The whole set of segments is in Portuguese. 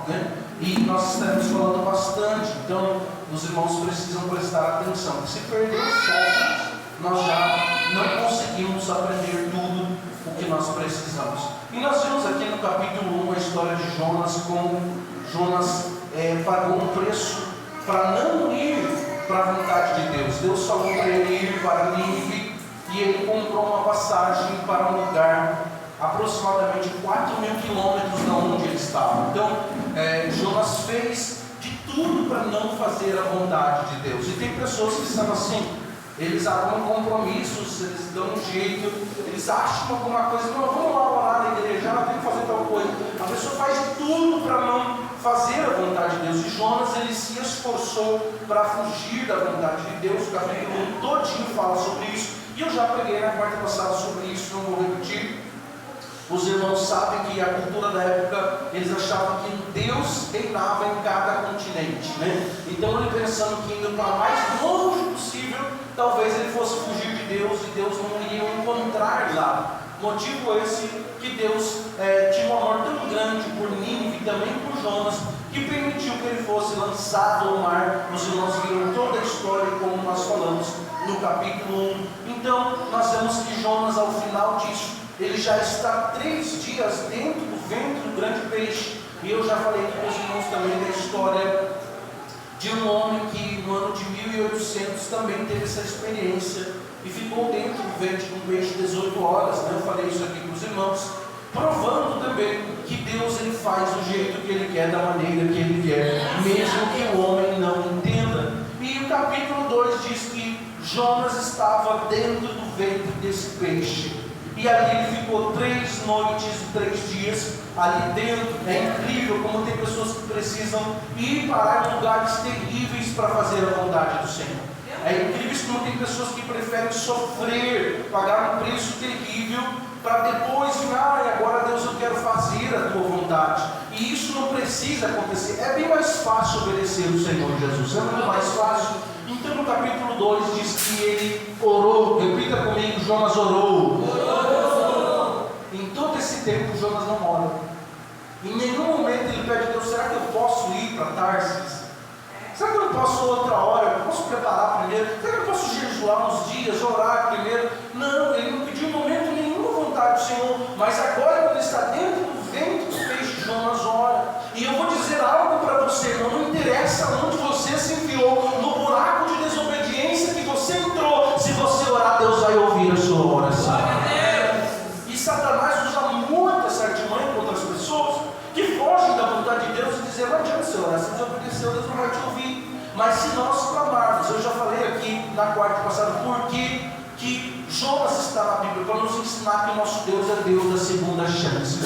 né? E nós estaremos falando bastante, então os irmãos precisam prestar atenção. Se perder o foco, nós já não conseguimos aprender tudo o que nós precisamos. E nós vimos aqui no capítulo 1 a história de Jonas, como Jonas pagou um preço para não ir para a vontade de Deus. Deus falou para ele ir para Nínive e ele comprou uma passagem para um lugar aproximadamente 4.000 quilômetros de onde ele estava. Então Jonas fez de tudo para não fazer a vontade de Deus. E tem pessoas que são assim, eles arrumam compromissos, eles dão um jeito, eles acham alguma coisa, não, vamos lá orar na igreja, tem que fazer tal coisa. A pessoa faz de tudo para não fazer a vontade de Deus. E Jonas, ele se esforçou para fugir da vontade de Deus. O capítulo todinho fala sobre isso, e eu já preguei na quarta passada sobre isso, não vou repetir. Os irmãos sabem que a cultura da época, eles achavam que Deus reinava em cada continente, né? Então ele pensando que indo para mais longe possível, talvez ele fosse fugir de Deus e Deus não iria encontrar lá. Motivo esse que Deus tinha um amor tão grande por Nínive e também por Jonas, que permitiu que ele fosse lançado ao mar. Os irmãos viram toda a história como nós falamos no capítulo 1. Então nós vemos que Jonas, ao final disso, ele já está 3 dias dentro do ventre do grande peixe. E eu já falei com os irmãos também da história de um homem que no ano de 1800 também teve essa experiência e ficou dentro do ventre de um peixe 18 horas, né? Eu falei isso aqui para os irmãos, provando também que Deus, ele faz do jeito que ele quer, da maneira que ele quer, mesmo que o homem não entenda. E o capítulo 2 diz que Jonas estava dentro do ventre desse peixe. E ali ele ficou 3 noites e 3 dias ali dentro. É incrível como tem pessoas que precisam ir parar em lugares terríveis para fazer a vontade do Senhor. É incrível como tem pessoas que preferem sofrer, pagar um preço terrível, para depois, agora Deus, eu quero fazer a tua vontade. E isso não precisa acontecer. É bem mais fácil obedecer o Senhor Jesus, é muito mais fácil. Então no capítulo 2 diz que ele orou. Repita comigo, Jonas orou. Em todo esse tempo Jonas não ora. Em nenhum momento ele pede a Deus, será que eu posso ir para Tarsis? Será que eu não posso outra hora? Eu posso preparar primeiro? Será que eu posso jejuar uns dias, orar primeiro? Não, ele não pediu em momento nenhuma vontade do Senhor. Mas agora, quando ele está dentro do ventre do peixe, Jonas ora. E eu vou dizer algo para você, irmão, não interessa onde você se enfiou, no buraco de desobediência que você entrou. Se você orar, Deus vai ouvir a sua oração. E Satanás usa muito essa artimanha contra as pessoas que fogem da vontade de Deus e dizem, não adianta você orar, se desobedeceu, Deus não vai te ouvir. Mas se nós clamarmos, eu já falei aqui na quarta passada, por que Jonas está na Bíblia, para nos ensinar que o nosso Deus é Deus da segunda chance.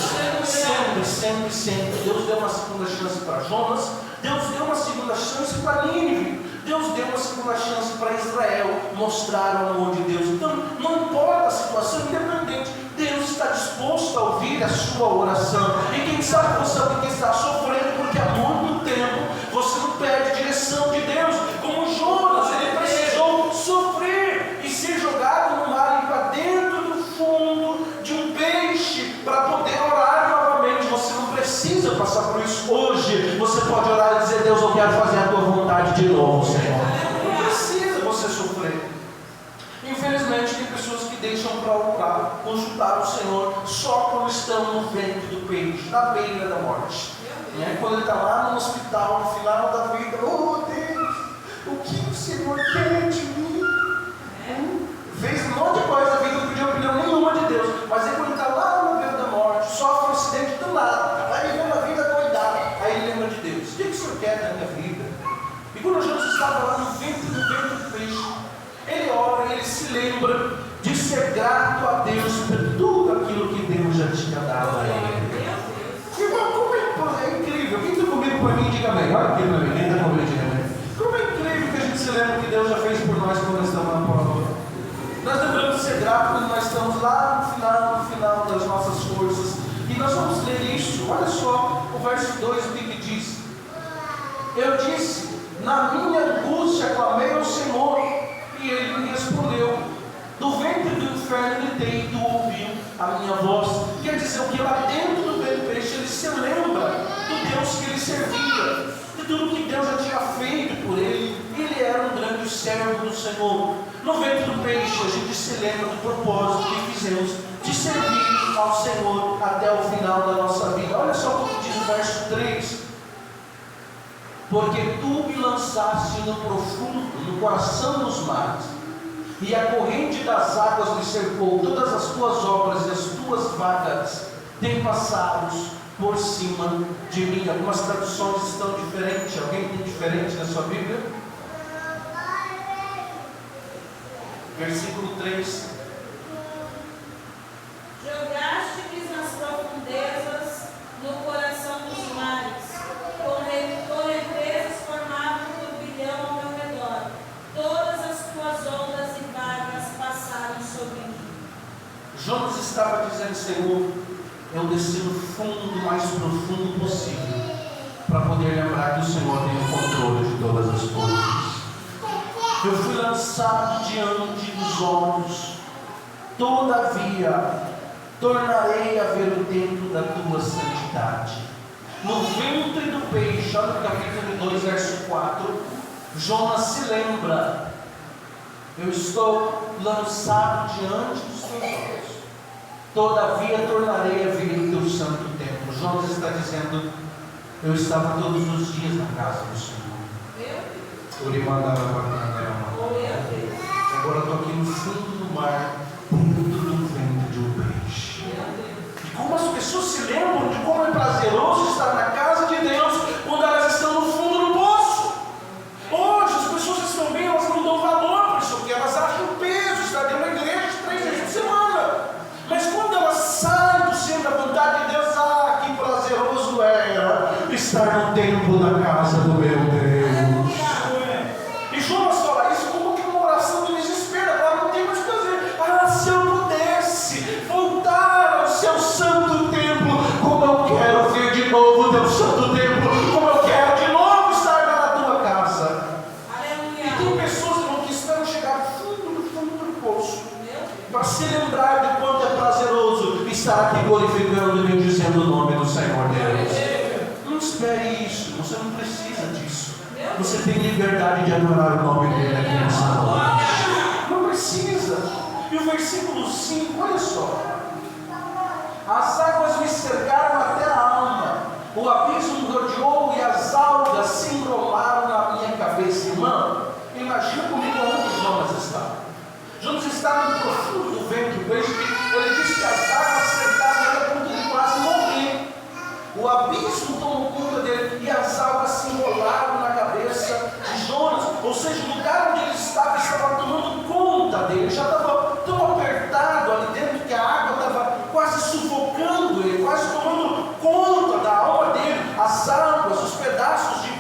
Sempre, Deus deu uma segunda chance para Jonas, Deus deu uma segunda chance para Nínive, Deus deu uma segunda chance para Israel mostrar o amor de Deus. Então, não importa a situação, independente, Deus está disposto a ouvir a sua oração. E quem sabe você que está sofrendo porque há muito tempo você não pede direção de Deus, como Jonas, ele precisou sofrer e ser jogado no mar e para dentro do fundo de um peixe para poder orar novamente. Você não precisa passar por isso hoje. Você pode orar e dizer, Deus, eu quero fazer a tua vontade de novo, Senhor. Não precisa você sofrer. Infelizmente tem pessoas que deixam para orar, consultar o Senhor só quando estão no ventre do peixe, na beira da morte. Quando ele está lá no hospital, no final da vida, oh Deus, o que o Senhor quer de mim? Fez um monte de coisa na vida, não pediu opinião nenhuma de Deus, mas aí quando ele está lá no beira da morte, sofre um acidente do nada, vai vivendo a vida doidada, aí ele lembra de Deus, o que o Senhor quer da minha vida? E quando Jesus estava lá no ventre do peixe, ele ora e ele se lembra de ser grato a Deus por tudo aquilo que Deus já tinha dado a ele. Irmão, como é incrível. Quem está comigo por mim, diga amém. Olha aqui para mim, quem está comigo, diga amém. Como é incrível que a gente se lembra que Deus já fez por nós quando nós estamos na prova. Nós lembramos de ser grato quando nós estamos lá no final das nossas forças. E nós vamos ler isso. Olha só o verso 2, o que diz. Eu disse, na minha angústia clamei ao Senhor, e ele me respondeu. Do ventre do inferno gritei, e tu ouviu a minha voz. Quer dizer, o que lá dentro do ventre do peixe, ele se lembra do Deus que ele servia. Senhor. No ventre do peixe, a gente se lembra do propósito que fizemos de servir ao Senhor até o final da nossa vida. Olha só o que diz o verso 3. Porque tu me lançaste no profundo, no coração dos mares, e a corrente das águas me cercou. Todas as tuas obras e as tuas vagas têm passado por cima de mim. Algumas traduções estão diferentes. Alguém tem diferente na sua Bíblia? Versículo 3. Jogaste-me nas profundezas, no coração dos mares, correntezas formavam um turbilhão ao meu redor. Todas as tuas ondas e vagas passaram sobre mim. Jonas estava dizendo: Senhor, eu desci no fundo mais profundo possível, para poder lembrar que o Senhor tem o controle de todas as coisas. Eu fui lançado diante dos olhos, todavia tornarei a ver o templo da tua santidade. No ventre do peixe, olha no capítulo 2, verso 4, Jonas se lembra: eu estou lançado diante dos teus olhos, todavia tornarei a ver o teu santo templo. Jonas está dizendo: eu estava todos os dias na casa do Senhor. Agora eu estou aqui no fundo do mar, dentro do ventre de um peixe. E como as pessoas se lembram de como é prazeroso estar na casa de Deus quando elas estão no fundo do poço. Hoje as pessoas estão bem, elas não dão valor para isso, porque elas acham peso estar dentro da igreja 3 vezes por semana. Mas quando elas saem do centro da vontade de Deus, que prazeroso era estar no templo da casa do meu Deus. E Jonas fala isso como que uma oração de desespero. Agora não tem mais o que fazer. Se eu pudesse voltar ao seu santo templo, como eu quero ver de novo o teu santo templo, como eu quero de novo estar na tua casa. Aleluia. E tem pessoas, irmão, que esperam chegar fundo do poço para se lembrar de quanto é prazeroso estar aqui glorificando e bendizendo o nome do Senhor Deus. Não espere isso, você não precisa disso. Você tem liberdade de adorar o nome dele aqui nessa noite. Não precisa. E o versículo 5, olha só: as águas me cercaram até a alma, o abismo me rodeou e as algas se enrolaram na minha cabeça. Irmão, imagina comigo onde Jonas está. Jonas está no profundo do ventre do peixe. Ele diz que as águas cercaram ele a ponto de quase morrer. O abismo tomou conta dele e as algas se enrolaram na cabeça de Jonas. Ou seja, o lugar onde ele estava tomando conta dele. Ele já estava tão apertado ali dentro que a água estava quase sufocando ele, quase tomando conta da alma dele. As águas, os pedaços de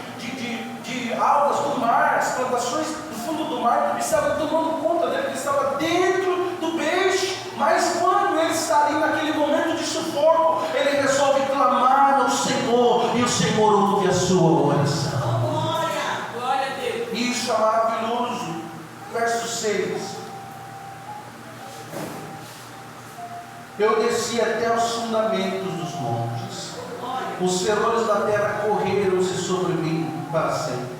algas do mar, as plantações do fundo do mar estavam tomando conta dele. Ele estava dentro do peixe. Mas quando ele está ali naquele momento de sufoco, ele resolve clamar ao Senhor, e o Senhor ouve a sua oração. Glória a Deus. Isso é maravilhoso. Verso 6. Eu desci até os fundamentos dos montes, os ferrolhos da terra correram-se sobre mim para sempre.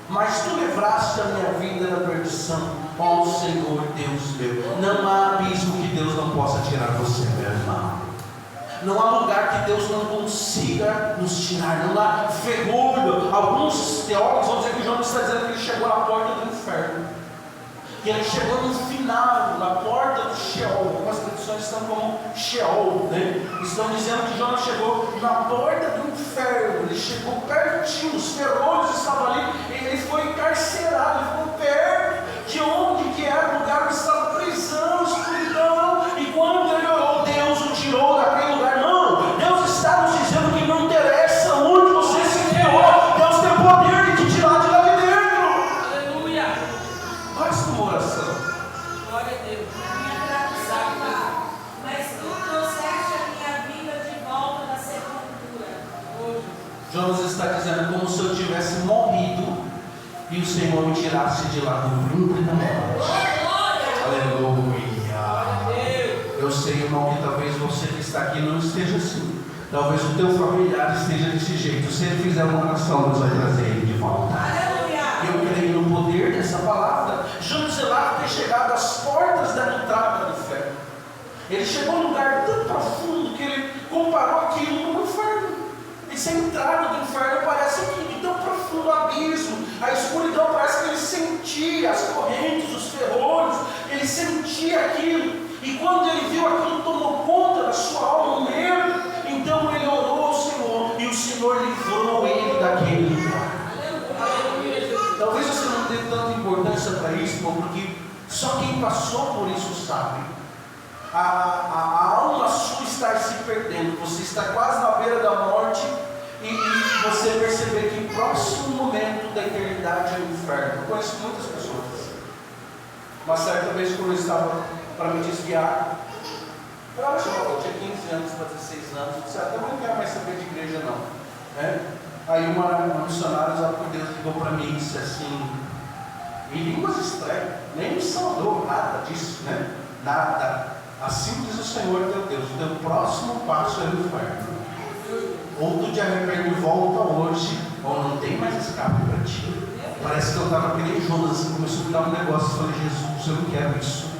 Mas tu livraste a minha vida da perdição, ó Senhor Deus meu. Não há abismo que Deus não possa tirar você, meu irmão. Não há lugar que Deus não consiga nos tirar. Não há ferrolho. Alguns teólogos vão dizer que Jonas está dizendo que ele chegou à porta do inferno, que ele chegou no final, na porta do Sheol. Algumas traduções estão como Sheol, né? Estão dizendo que Jonas chegou na porta do inferno. Ele chegou pertinho, os ferrolhos estavam ali. Ele foi encarcerado, ele ficou perto de onde que era o lugar onde estava prisão, escuridão. E quando ele orou, Deus o tirou daquele lugar. Não, Deus está nos dizendo que não interessa onde você se enterrou, Deus tem poder de te tirar de lá de dentro. Aleluia. Basta uma oração. Glória a Deus. Minha tradução fala: mas tu trouxeste a minha vida de volta da sepultura. Hoje. Jonas está dizendo como se eu tivesse morrido e o Senhor me tirasse de lá do ventre da morte. Aleluia. Eu sei, irmão, que talvez você que está aqui não esteja assim. Talvez o teu familiar esteja desse jeito. Se ele fizer uma oração, Deus vai trazer ele de volta. Aleluia. Eu creio no poder dessa palavra. Jonas relata ter chegado às portas da entrada do inferno. Ele chegou a um lugar tão profundo que ele comparou aquilo com o inferno. Essa entrada do inferno parece aqui, de tão profundo o abismo, a escuridão, parece que ele sentia as correntes, os ferrolhos, ele sentia aquilo. E quando ele viu aquilo, tomou conta da sua alma, o medo. Então ele orou ao Senhor, e o Senhor livrou ele daquele lugar. Talvez você não dê tanta importância para isso, irmão, porque só quem passou por isso sabe. A alma sua está se perdendo, você está quase na beira da morte, e você perceber que o próximo momento da eternidade é o inferno. Eu conheço muitas pessoas. Uma certa vez, quando eu estava para me desviar, eu tinha 15 anos para 16 anos, eu disse, eu não quero mais saber de igreja não, né? Aí uma missionária, usada por Deus, ligou para mim e disse assim, em línguas estranhas, nem me saudou, nada disso, né? Nada. Assim diz o Senhor teu Deus, o teu próximo passo é o inferno. Ou tu te arrepende e volta hoje, ou não tem mais escape para ti. Parece que eu estava que nem Jonas, assim, começou a me dar um negócio, eu falei, Jesus, eu não quero isso.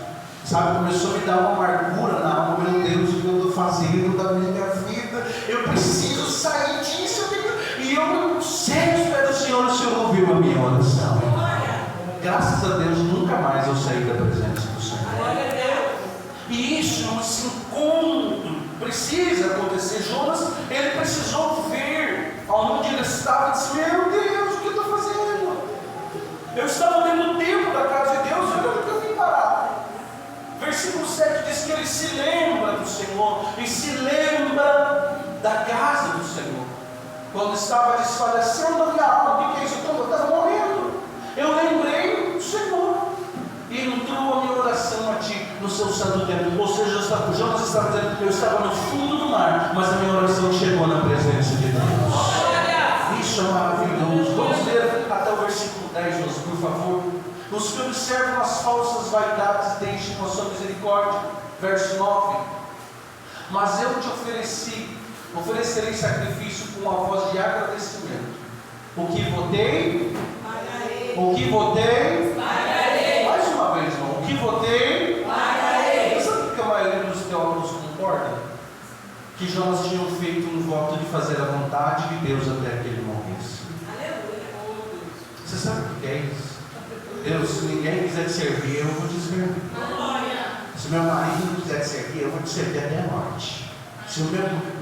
Sabe, começou a me dar uma amargura na alma, meu Deus, o que eu estou fazendo da minha vida, eu preciso sair disso, e eu não sei os pés do Senhor, o Senhor ouviu a minha oração. Graças a Deus, nunca mais eu saí da presença do Senhor. E isso, esse encontro precisa acontecer. Jonas, ele precisou ver aonde ele estava e disse, meu Deus, o que eu estou fazendo? Eu estava dentro do templo da casa de Deus, olha onde eu vim parar. Versículo 7 diz que ele se lembra do Senhor, e se lembra da casa do Senhor. Quando estava desfalecendo a minha alma, o que é isso? Eu estava morrendo. Eu lembrei do Senhor. E entrou a minha oração a ti no seu santo templo. Ou seja, Jonas estava dizendo que eu estava no fundo do mar, mas a minha oração chegou na presença de Deus. Isso é maravilhoso. Vamos ler até o versículo 10, por favor. Os que observam as falsas vaidades deixem com a sua misericórdia. Verso 9. Mas eu te oferecerei sacrifício com uma voz de agradecimento. O que votei? Pagarei. O que votei? Pagarei. Mais uma vez, irmão. O que votei? Pagarei. Sabe o que a maioria dos teólogos concorda? Que Jonas tinha feito um voto de fazer a vontade de Deus até que ele morresse. Aleluia. Você sabe o que é isso? Deus, se ninguém quiser te servir, eu vou te servir. Se meu marido não quiser te servir, eu vou te servir até a morte. Se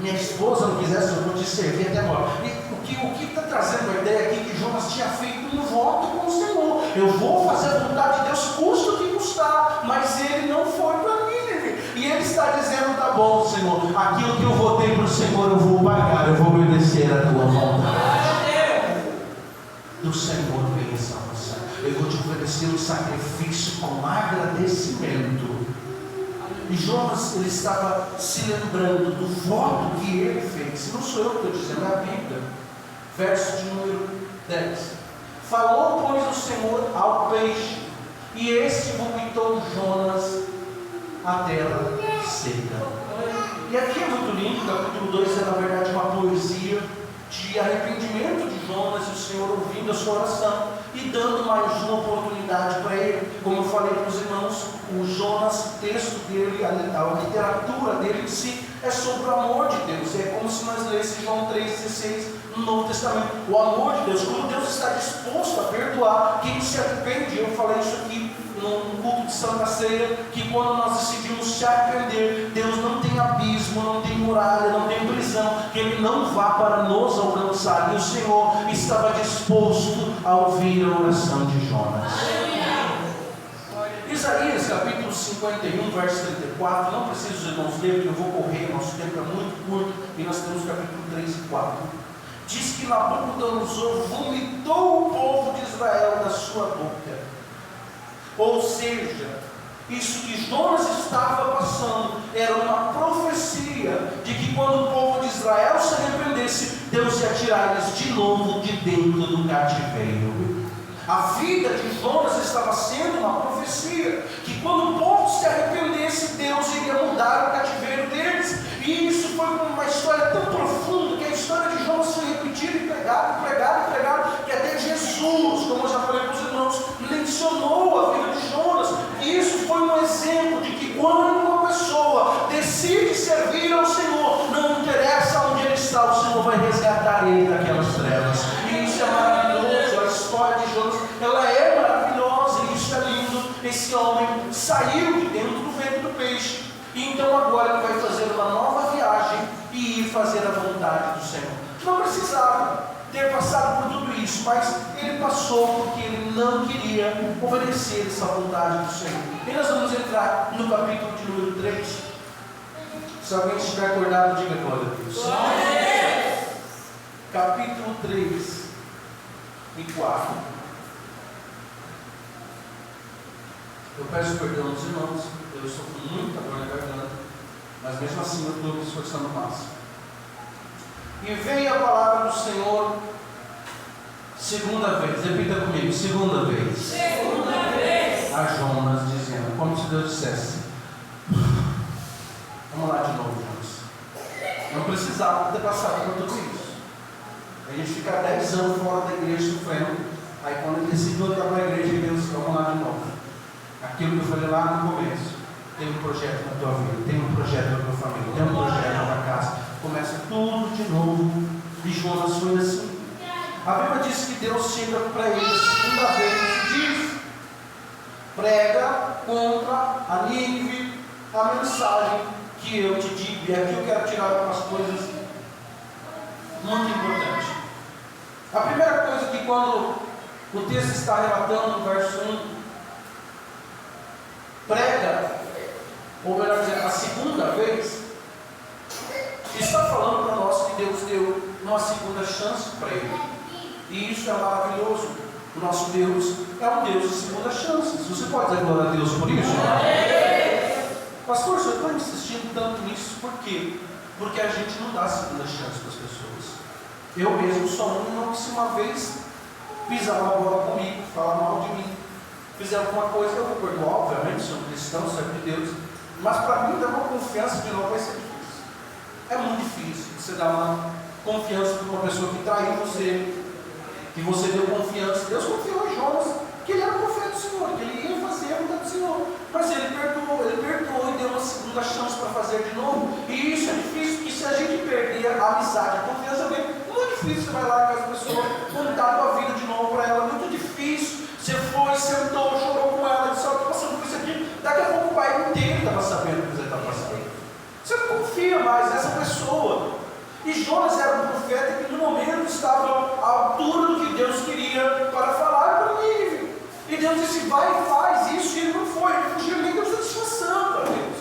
minha esposa não quisesse, eu vou te servir até a morte. E o que está trazendo a ideia aqui que Jonas tinha feito um voto com o Senhor. Eu vou fazer a vontade de Deus, custa o que custar. Mas ele não foi para mim. E ele está dizendo, tá bom, Senhor, aquilo que eu votei para o Senhor, eu vou pagar, eu vou obedecer a tua vontade. Do Senhor vem essa oração. Eu vou te oferecer um sacrifício com agradecimento. E Jonas, ele estava se lembrando do voto que ele fez. Não sou eu que estou dizendo, é a Bíblia. Verso de número 10. Falou, pois, o Senhor ao peixe, e este vomitou Jonas à terra seca. E aqui é muito lindo, o capítulo 2 é na verdade uma poesia de arrependimento de Jonas, e o Senhor ouvindo a sua oração e dando mais uma oportunidade para ele. Como eu falei para os irmãos, o Jonas, o texto dele, a literatura dele em si é sobre o amor de Deus. É como se nós lêssemos João 3,16 no Novo Testamento. O amor de Deus, como Deus está disposto a perdoar quem se arrepende. Eu falei isso aqui no culto de Santa Ceia, que quando nós decidimos se arrepender, Deus não tem abismo, não tem muralha, não tem prisão, que Ele não vá para nos alcançar. E o Senhor estava disposto a ouvir a oração de Jonas. Isaías capítulo 51, verso 34, não preciso os irmãos ler, porque eu vou correr, nosso tempo é muito curto, e nós temos capítulo 3 e 4. Diz que Nabucodonosor vomitou o povo de Israel da sua boca. Ou seja, isso que Jonas estava passando era uma profecia de que quando o povo de Israel se arrependesse, Deus ia tirar eles de novo de dentro do cativeiro. A vida de Jonas estava sendo uma profecia que quando o povo se arrependesse, Deus iria mudar o cativeiro deles. E isso foi uma história tão profunda que a história de Jonas foi repetida e pregada, que até Jesus, como eu já falei para os irmãos, mencionou a vida de tirar ele daquelas trevas. E isso é maravilhoso. A história de Jonas, ela é maravilhosa, e isso é lindo. Esse homem saiu de dentro do ventre do peixe, e então agora ele vai fazer uma nova viagem e ir fazer a vontade do Senhor. Não precisava ter passado por tudo isso, mas ele passou porque ele não queria obedecer essa vontade do Senhor. E nós vamos entrar no capítulo de número 3. Se alguém estiver acordado, diga glória a Deus. Capítulo 3 e 4. Eu peço perdão aos irmãos, eu estou com muita dor na garganta, mas mesmo assim eu estou me esforçando o máximo. E veio a palavra do Senhor segunda vez, repita comigo, segunda vez, a Jonas, dizendo, como se Deus dissesse: vamos lá de novo, Jonas. Não precisava ter passado por tudo isso. A gente fica 10 anos fora da igreja sofrendo, aí quando ele decidiu entrar para a igreja, Deus, vamos lá de novo. Aquilo que eu falei lá no começo, tem um projeto na tua vida, tem um projeto na tua família, tem um projeto na tua casa, começa tudo de novo. E Jonas foi assim. A Bíblia diz que Deus chega para ele segunda vez e diz: prega contra a Nínive a mensagem que eu te digo. E aqui eu quero tirar algumas coisas muito importantes. A primeira coisa que quando o texto está relatando no verso 1, prega, ou melhor dizendo, a segunda vez, está falando para nós que Deus deu uma segunda chance para ele. E isso é maravilhoso. O nosso Deus é um Deus de segunda chance. Você pode dar glória a Deus por isso? Pastor, você está insistindo tanto nisso, por quê? Porque a gente não dá segunda chance para as pessoas. Eu mesmo sou um que, se uma vez pisar uma bola comigo, falar mal de mim, fizer alguma coisa, eu vou perdoar, obviamente, sou um cristão, servo de Deus, mas para mim dar uma confiança de novo vai ser difícil. É muito difícil você dar uma confiança para uma pessoa que traiu você, que você deu confiança. Deus confiou em Jonas, que ele era profeta do Senhor, que ele ia fazer a vontade do Senhor, mas ele perdoou e deu uma segunda chance para fazer de novo. E isso é difícil, porque se a gente perder a amizade, a confiança de alguém, muito difícil você vai lá com essa pessoa, contar a tua vida de novo para ela, muito difícil. Você foi, sentou, chorou com ela, disse: estou passando por isso aqui. Daqui a pouco o pai inteiro estava sabendo o que você estava passando. Você não confia mais nessa pessoa. E Jonas era um profeta que no momento estava à altura do que Deus queria para falar para Nínive. E Deus disse: vai e faz isso. E ele não foi, ele fugiu, nem deu satisfação para Deus.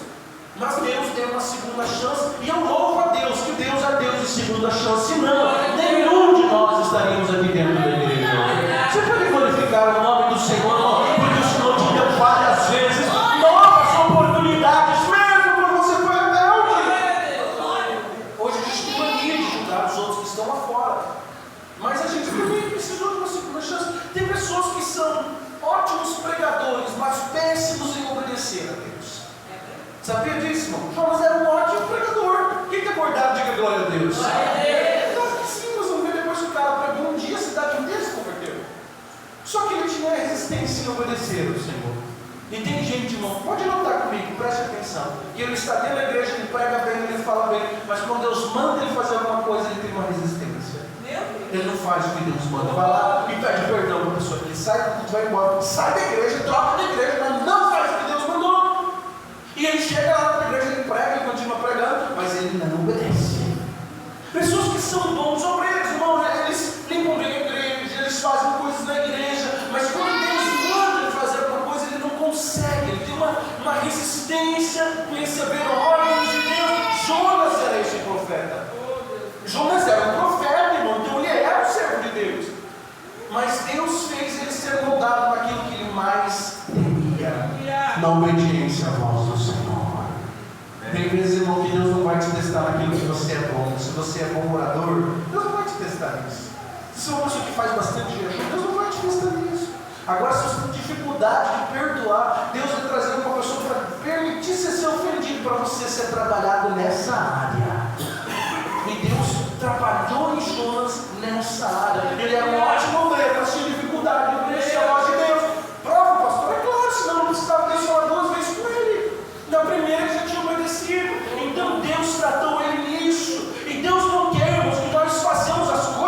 Mas Deus deu uma segunda chance. E eu louvo a Deus, que Deus é Deus de segunda chance. Senão, nenhum de nós estaríamos aqui dentro da igreja. Você pode glorificar o nome do Senhor, porque o Senhor te deu várias vezes novas oportunidades, mesmo quando você foi rebelde. Hoje a gente tem mania de julgar os outros que estão lá fora, mas a gente também precisou de uma segunda chance. Tem pessoas que são ótimos pregadores, mas péssimos em obedecer a Deus. Sabia disso, irmão? Jonas era um ótimo pregador. Quem está acordado, diga glória a Deus. Então, sim, nós vamos ver depois que o cara pregou um dia, a cidade inteira se converteu. Só que ele tinha resistência em obedecer ao Senhor. E tem gente, irmão, pode notar comigo, preste atenção, que ele está dentro da igreja, ele prega bem, ele fala bem, mas quando Deus manda ele fazer alguma coisa, ele tem uma resistência. Ele não faz o que Deus manda. Vai lá e pede perdão para a pessoa. Ele sai do culto, vai embora, sai da igreja, troca da igreja, mas não faz o que Deus mandou. E ele chega lá na igreja, ele prega, ele continua pregando, mas ele não obedece. Pessoas que são bons obreiros, irmão, eles limpam bem a igreja, eles fazem coisas na igreja, mas quando Deus manda ele fazer alguma coisa, ele não consegue, ele tem uma resistência em receber ordens de Deus. Jonas era esse profeta. Jonas era um profeta, irmão, então ele era um servo de Deus. Mas Deus fez ele ser moldado naquilo que ele mais temia, na obediência à voz do Senhor. Tem vezes, irmão, que Deus não vai te testar naquilo que você é bom. Se você é bom orador, Deus não vai te testar nisso. Se você é uma pessoa que faz bastante jejum, Deus não vai te testar nisso. Agora, se você tem dificuldade de perdoar, Deus vai trazer uma pessoa para permitir você ser ofendido, para você ser trabalhado nessa área. E Deus trabalhou em Jonas nessa área. Ele era um ótimo obreiro, mas tinha dificuldade de obedecer a voz de Deus. Prova, pastor, é claro, senão não precisava ter só 2 vezes com ele. Na primeira ele já tinha obedecido. Então Deus tratou ele nisso. E Deus não quer, irmãos, que nós façamos as coisas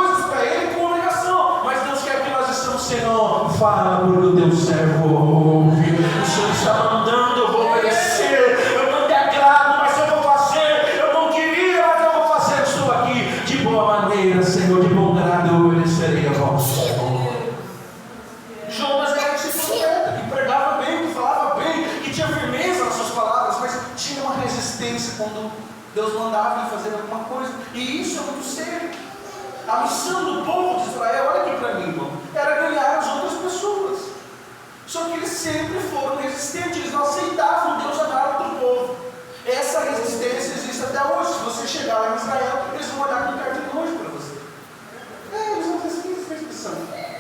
fala, porque o teu servo ouve. O Senhor está mandando, eu vou obedecer. Eu não me agrado, mas eu vou fazer. Eu não queria, mas eu vou fazer. Estou aqui de boa maneira, Senhor, de bom grado eu obedecerei a voz. Jonas era esse profeta que pregava bem, que falava bem, que tinha firmeza nas suas palavras, mas tinha uma resistência quando Deus mandava ele fazer alguma coisa. E isso é muito sério. A missão do povo de Israel, olha aqui para mim, irmão, era ganhar as outras pessoas. Só que eles sempre foram resistentes, eles não aceitavam Deus amar outro povo. Essa resistência existe até hoje. Se você chegar lá em Israel, eles vão olhar com cara de nojo para você. Eles vão dizer assim, essa expressão.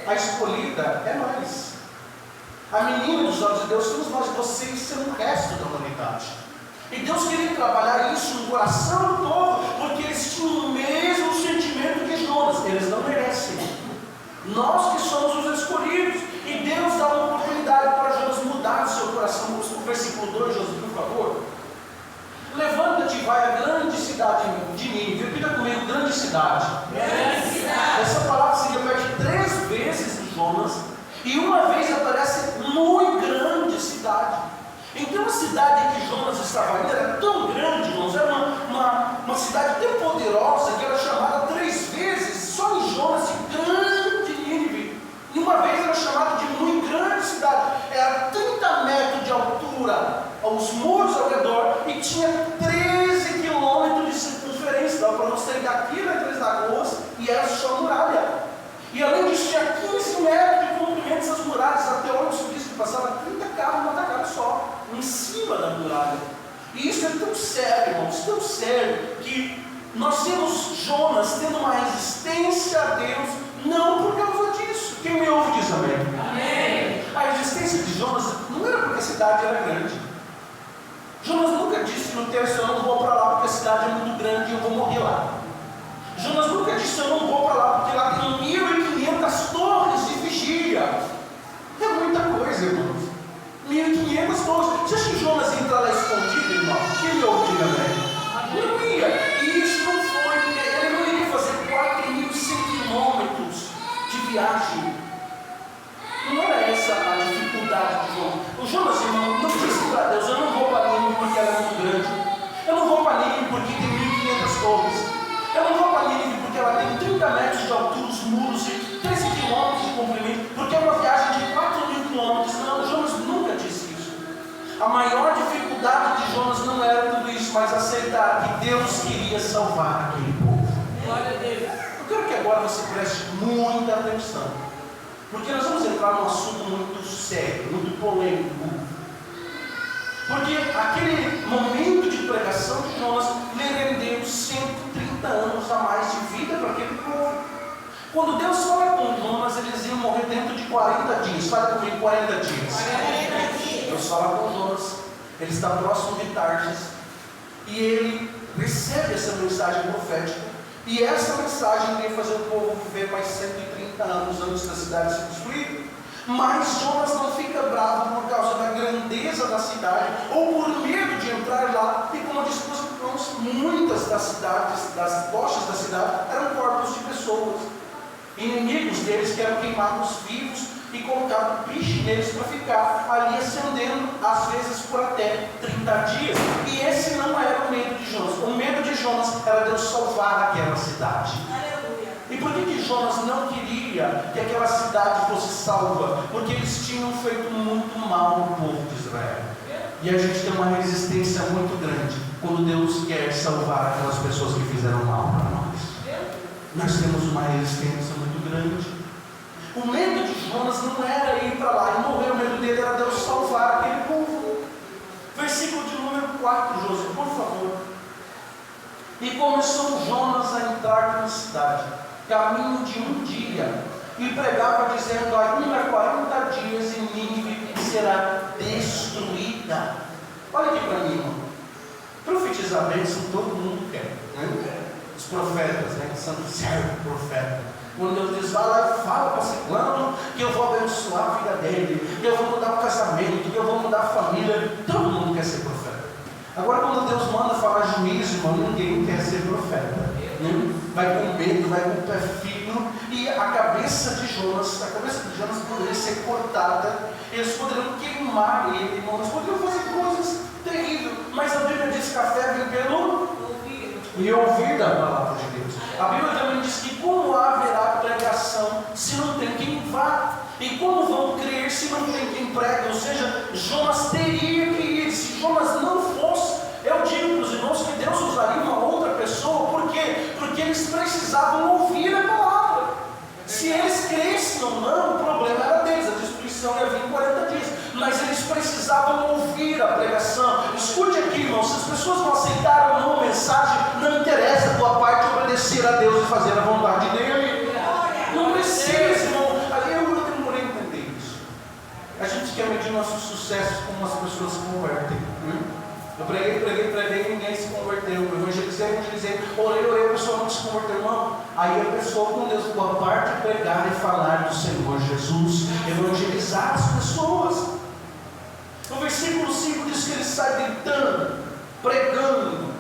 A escolhida é nós. A menina dos olhos de Deus somos nós, vocês são o resto da humanidade. E Deus queria trabalhar isso no coração do povo, porque eles tinham o mesmo sentimento que Jonas. Eles não merecem. Nós que somos os escolhidos. E Deus dá uma oportunidade para Jonas mudar o seu coração. No versículo 2, Jonas, por favor. Levanta-te e vai à grande cidade de Nínive. Repita comigo, grande cidade. Grande cidade. Essa palavra se repete 3 vezes em Jonas. E uma vez aparece muito grande cidade. Então a cidade que Jonas estava indo era tão grande, irmãos, era uma cidade tão poderosa que era chamada 3 vezes, só em Jonas, de grande Nínive. E uma vez era chamada de muito grande cidade. Era 30 metros de altura, os muros ao redor, e tinha 13 quilômetros de circunferência. Dava para você ir daqui na Três Lagoas e era só muralha. E além disso, tinha 15 metros de comprimento essas muralhas. Até onde se diz que passava 30 carros numa tacada só, em cima da muralha. E isso é tão sério, irmãos, tão sério, que nós temos Jonas tendo uma resistência a Deus, não por causa disso. Quem me ouve diz amém. Amém. A resistência de Jonas não era porque a cidade era grande. Jonas nunca disse no texto: eu não vou para lá porque a cidade é muito grande e eu vou morrer lá. Jonas nunca disse: eu não vou para lá porque lá tem 1.500 torres de vigia. É muita coisa, irmãos. 1.500 torres. Você acha que Jonas ia entrar lá escondido, irmão? Quem me ouve, diga amém. Não ia. E isso não foi, ele não iria fazer 4.100 quilômetros de viagem. Não era essa a dificuldade de Jonas. O Jonas, irmão, não disse para Deus: eu não vou para Nínive porque ela é muito grande. Eu não vou para Nínive porque tem 1.500 torres. Eu não vou para Nínive porque ela tem 30 metros de altura, os muros e 13 quilômetros de comprimento, porque é uma viagem de 4.000 quilômetros. Não, Jonas nunca disse isso. A maior dificuldade de Jonas não era tudo isso, mas aceitar que Deus queria salvar aquele povo. Glória a Deus. Eu quero que agora você preste muita atenção, porque nós vamos entrar num assunto muito sério, muito polêmico. Porque aquele momento de pregação de Jonas lhe rendeu 130 anos a mais de vida para aquele povo. Quando Deus fala com Jonas, eles iam morrer dentro de 40 dias. Fala comigo, 40 dias. 40 dias. Deus fala com Jonas, ele está próximo de Tarsis, e ele recebe essa mensagem profética. E essa mensagem veio fazer o povo viver mais 130 anos antes da cidade se construir. Mas Jonas não fica bravo por causa da grandeza da cidade, ou por medo de entrar lá. E como eu disse para os irmãos, muitas das cidades, das rochas da cidade, eram corpos de pessoas, inimigos deles, que eram queimados vivos e colocavam piche neles para ficar ali acendendo, às vezes por até 30 dias. E esse não era o medo de Jonas. O medo de Jonas era Deus salvar aquela cidade. E por que Jonas não queria que aquela cidade fosse salva? Porque eles tinham feito muito mal no povo de Israel. E a gente tem uma resistência muito grande quando Deus quer salvar aquelas pessoas que fizeram mal para nós. Nós temos uma resistência muito grande. O medo de Jonas não era ir para lá e morrer, o medo dele era Deus salvar aquele povo. Versículo de número 4, José, por favor. E começou Jonas a entrar na cidade, caminho de um dia, e pregava dizendo: ainda 40 dias e Nínive será destruída. Olha aqui para mim, irmão. Profetizar bênção todo mundo quer, né? Os profetas, né? São servo profeta. Quando Deus diz: vai lá e fala para ciclano que eu vou abençoar a vida dele, que eu vou mudar o casamento, que eu vou mudar a família. Todo mundo quer ser profeta. Agora, quando Deus manda falar juízo, irmão, ninguém quer ser profeta, né? Vai com medo, vai com o pé firme. E a cabeça de Jonas, a cabeça de Jonas poderia ser cortada, eles poderiam queimar ele, eles poderiam fazer coisas terríveis, mas a Bíblia diz que a fé vem pelo ouvir da palavra de Deus. A Bíblia também diz que como haverá pregação se não tem quem vá? E como vão crer se não tem quem pregue? Ou seja, Jonas teria que ir. Se Jonas não fosse, eu digo para os irmãos que Deus usaria uma outra pessoa. Por quê? Porque eles precisavam ouvir a palavra. Se eles crescem ou não, o problema era deles, a destruição ia vir em 40 dias. Mas eles precisavam ouvir a pregação. Escute aqui, irmão, se as pessoas não aceitaram ou não a mensagem, não interessa a tua parte obedecer a Deus e fazer a vontade dele. Não precisa, irmão. Eu demorei a entender isso. A gente quer medir nossos sucessos como as pessoas se convertem. Eu preguei, ninguém se converteu. Eu evangelizei, orei, a pessoa não se converteu, não. Aí a pessoa com Deus, boa parte, pregar e falar do Senhor Jesus, evangelizar as pessoas. No versículo 5 diz que ele sai gritando, pregando,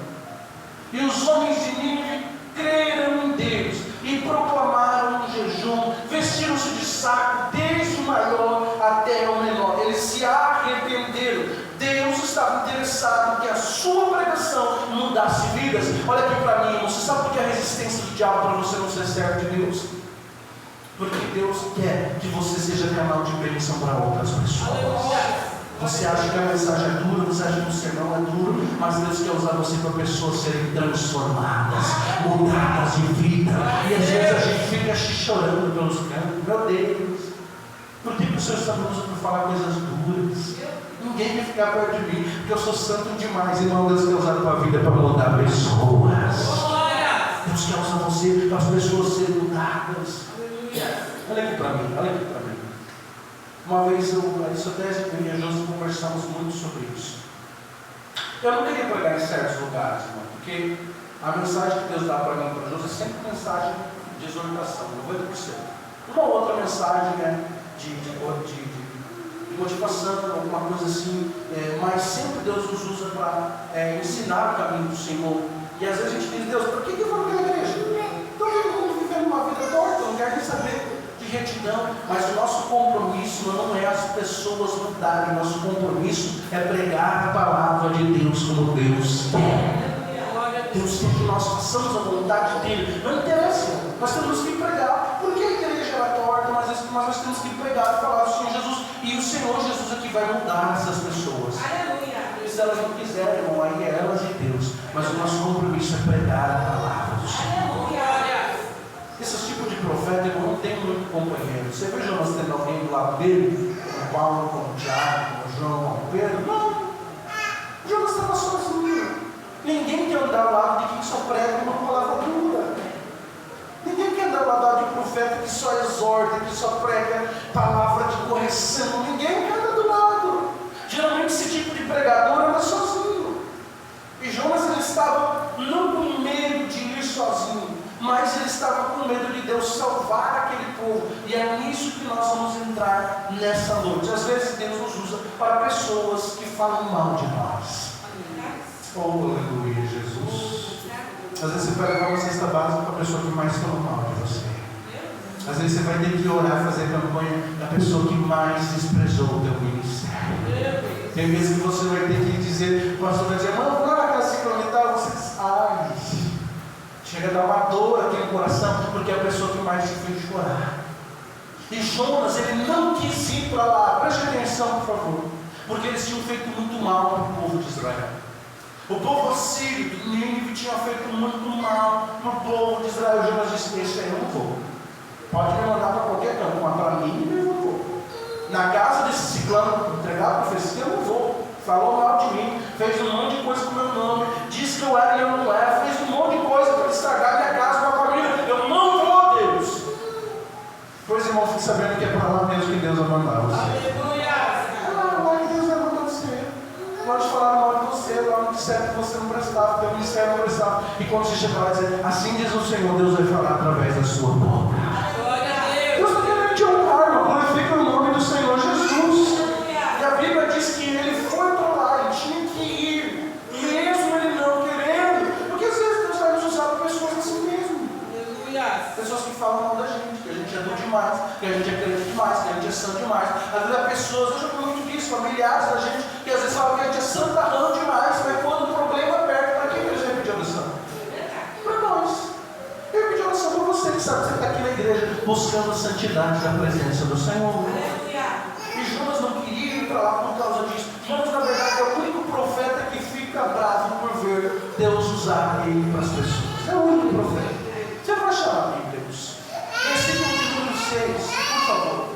e os homens de Nínive creram em Deus e proclamaram um jejum, vestiram-se de saco, desde o maior até o menor. Eles se arrependeram. Deus estava interessado em que a sua pregação mudasse vidas. Olha aqui para mim, você sabe por que a resistência do diabo para você não ser servo de Deus? Porque Deus quer que você seja canal de bênção para outras pessoas. Você acha que a mensagem é dura, você acha que o sermão é duro, mas Deus quer usar você para pessoas serem transformadas, mudadas de vida. E às vezes a gente fica chorando pelos cantos. Meu Deus, por que o Senhor está me usando para falar coisas duras? Ninguém quer ficar perto de mim, porque eu sou santo demais. Irmão, Deus quer usar a tua vida para mudar pessoas. Deus quer usar você para as pessoas serem mudadas. Olha aqui para mim, olha aqui para mim. Uma vez isso até eu e a Josi conversamos muito sobre isso. Eu não queria pregar em certos lugares, irmão, porque a mensagem que Deus dá para mim e para a Josi é sempre mensagem de exortação, 90%. Uma outra mensagem de motivação, alguma coisa assim, mas sempre Deus nos usa para ensinar o caminho do Senhor. E às vezes a gente diz, Deus, por que eu vou na igreja? Estou vendo vivendo uma vida torta, não quero nem saber de retidão. Mas o nosso compromisso não é as pessoas mudarem, nosso compromisso é pregar a palavra de Deus como Deus quer. Deus quer que nós façamos a vontade dele. Não interessa, nós temos que pregar. Por que a igreja era torta? Mas nós temos que pregar e falar do Senhor Jesus. E o Senhor Jesus aqui vai mudar essas pessoas. E se elas não quiserem, irmão, aí é elas e Deus. Mas o nosso compromisso é pregar a palavra do Senhor. Esse tipo de profeta, irmão, não tem muito companheiro. Você vê Jonas tendo alguém do lado dele, como Paulo, como Tiago, como João, como Pedro? Não. Jonas estava sozinho. Ninguém quer andar ao lado de quem só prega uma palavra dura. Ninguém quer andar ao lado de um profeta que só exorta, que só prega palavra de correção. Ninguém quer andar do lado. Geralmente esse tipo de pregador anda sozinho. E Jonas ele estava não com medo de ir sozinho, mas ele estava com medo de Deus salvar aquele povo. E é nisso que nós vamos entrar nessa noite. Às vezes Deus nos usa para pessoas que falam mal de nós. Oh, aleluia, Jesus. Às vezes você vai levar uma cesta básica para a pessoa que mais fala mal de você. Às vezes você vai ter que orar, fazer campanha da pessoa que mais desprezou o teu ministério. Tem vezes que você vai ter que dizer, o pastor vai dizer, mano, vou lá na casa sacramental, você diz, ai, chega a dar uma dor aqui no coração, porque é a pessoa que mais te fez chorar. E Jonas, ele não quis ir para lá. Preste atenção, por favor, porque eles tinham feito muito mal para o povo de Israel. O povo assírio de Nínive tinha feito muito mal para o povo de Israel. Jonas disse, esse aí eu não vou. Pode me mandar para qualquer canto, mas para mim eu não vou. Na casa desse ciclano, entregar a profecia, eu não vou. Falou mal de mim, fez um monte de coisa com o meu nome, disse que eu era e eu não era, fez um monte de coisa para estragar minha casa, minha família. Eu não vou, Deus. Pois, irmão, fique sabendo que é para lá mesmo que Deus vai mandar você. Aleluia! Lá que Deus vai mandar você. Pode falar mal de você, lá no disseram que você não prestava, teu ministério não prestava. E quando você chegar lá e dizer, assim diz o Senhor, Deus vai falar através da sua boca. Deus está querendo te honrar, irmão. Glorifica o nome do Senhor Jesus. E a Bíblia diz que ele foi para lá e tinha que ir, mesmo ele não querendo. Porque às vezes Deus vai nos usar para pessoas assim mesmo. Pessoas que falam mal da gente, que a gente bom demais, que a gente é crente demais, que a gente é santo demais. Às vezes há pessoas, eu já vi muito disso, familiares da gente, que às vezes falam que a gente é santarrão demais, mas quando o problema aperta, para quem que a gente vai pedir oração? Para nós. Eu pedi oração para você, que sabe que você está aqui na igreja buscando a santidade da presença do Senhor. E Jonas não queria ir para lá por causa disso. Jonas, na verdade, é o único profeta que fica bravo por ver Deus usar ele para as pessoas. É o único profeta. Você vai achar a Bíblia, Deus. Versículo de número 6, por favor.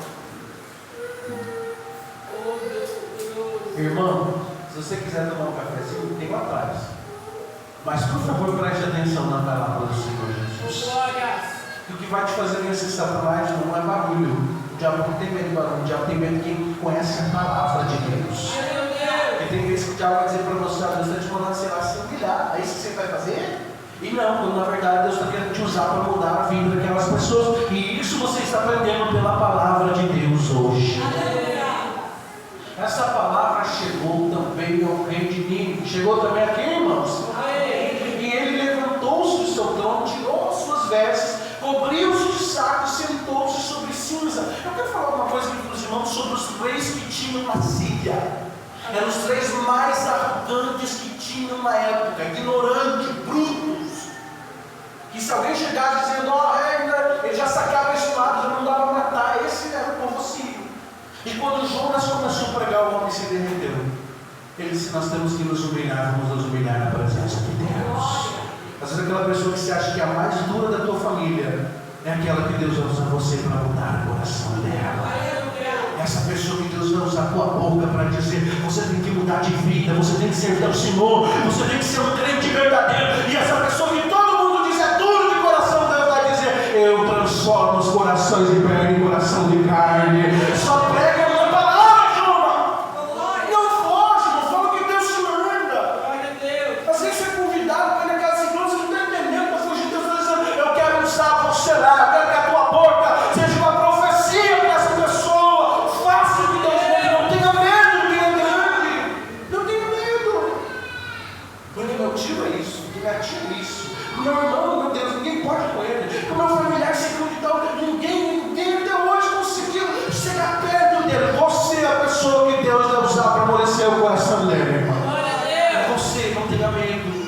Irmão, se você quiser tomar um cafezinho, tem lá atrás. Mas por favor, preste atenção na palavra do Senhor Jesus. E o que vai te fazer vencer Satanás não é barulho. O diabo não tem medo de barulho, o diabo tem medo de quem conhece a palavra de Deus. E tem vezes que o diabo vai dizer para você: Deus está te mandando, sei lá, se humilhar. É isso que você vai fazer? E não, quando na verdade Deus está querendo te usar para mudar a vida daquelas pessoas. E isso você está aprendendo pela palavra de Deus hoje. Essa palavra chegou também ao rei de Nínive. Chegou também aqui, irmãos? E ele levantou-se do seu trono, tirou as suas vestes, cobriu-se de saco e sentou-se sobre cinza. Eu quero falar uma coisa aqui para os irmãos sobre os três que tinham na Síria. Eram os três mais arrogantes que tinham na época, ignorantes, brutos. Que se alguém chegasse dizendo, ele já sacava esse lado, já mandava matar. Esse era o povo sírio. E quando Jonas começou a pregar, o homem se derreteu. Ele disse: nós temos que nos humilhar, vamos nos humilhar na presença de Deus. Às vezes aquela pessoa que você acha que é a mais dura da tua família é aquela que Deus vai usar você para mudar o coração dela. Essa pessoa que Deus vai usar a tua boca para dizer: você tem que mudar de vida, você tem que servir ao Senhor, você tem que ser um crente verdadeiro. E essa pessoa que todo mundo diz é duro de coração, Deus vai dizer: eu transformo os corações de pedra em coração de carne. Só prega a minha palavra, Juma. Não foge, não fala o que Deus te manda. Às vezes você é convidado para ir naquelas igrejas, você não está entendendo, para fugir de Deus, está dizendo: eu quero usar você lá, eu quero que a tua boca seja uma profecia para essa pessoa. Faça o que Deus quer, não tenha medo do que é grande. Não tenha medo. Porque meu tio é isso, porque minha tia é isso. Meu irmão, meu Deus, ninguém pode com ele. O meu familiar segundo e tal, ninguém até hoje conseguiu chegar perto dele. Você é a pessoa que Deus vai usar para amolecer o coração dele, irmão. É você, não tenha medo.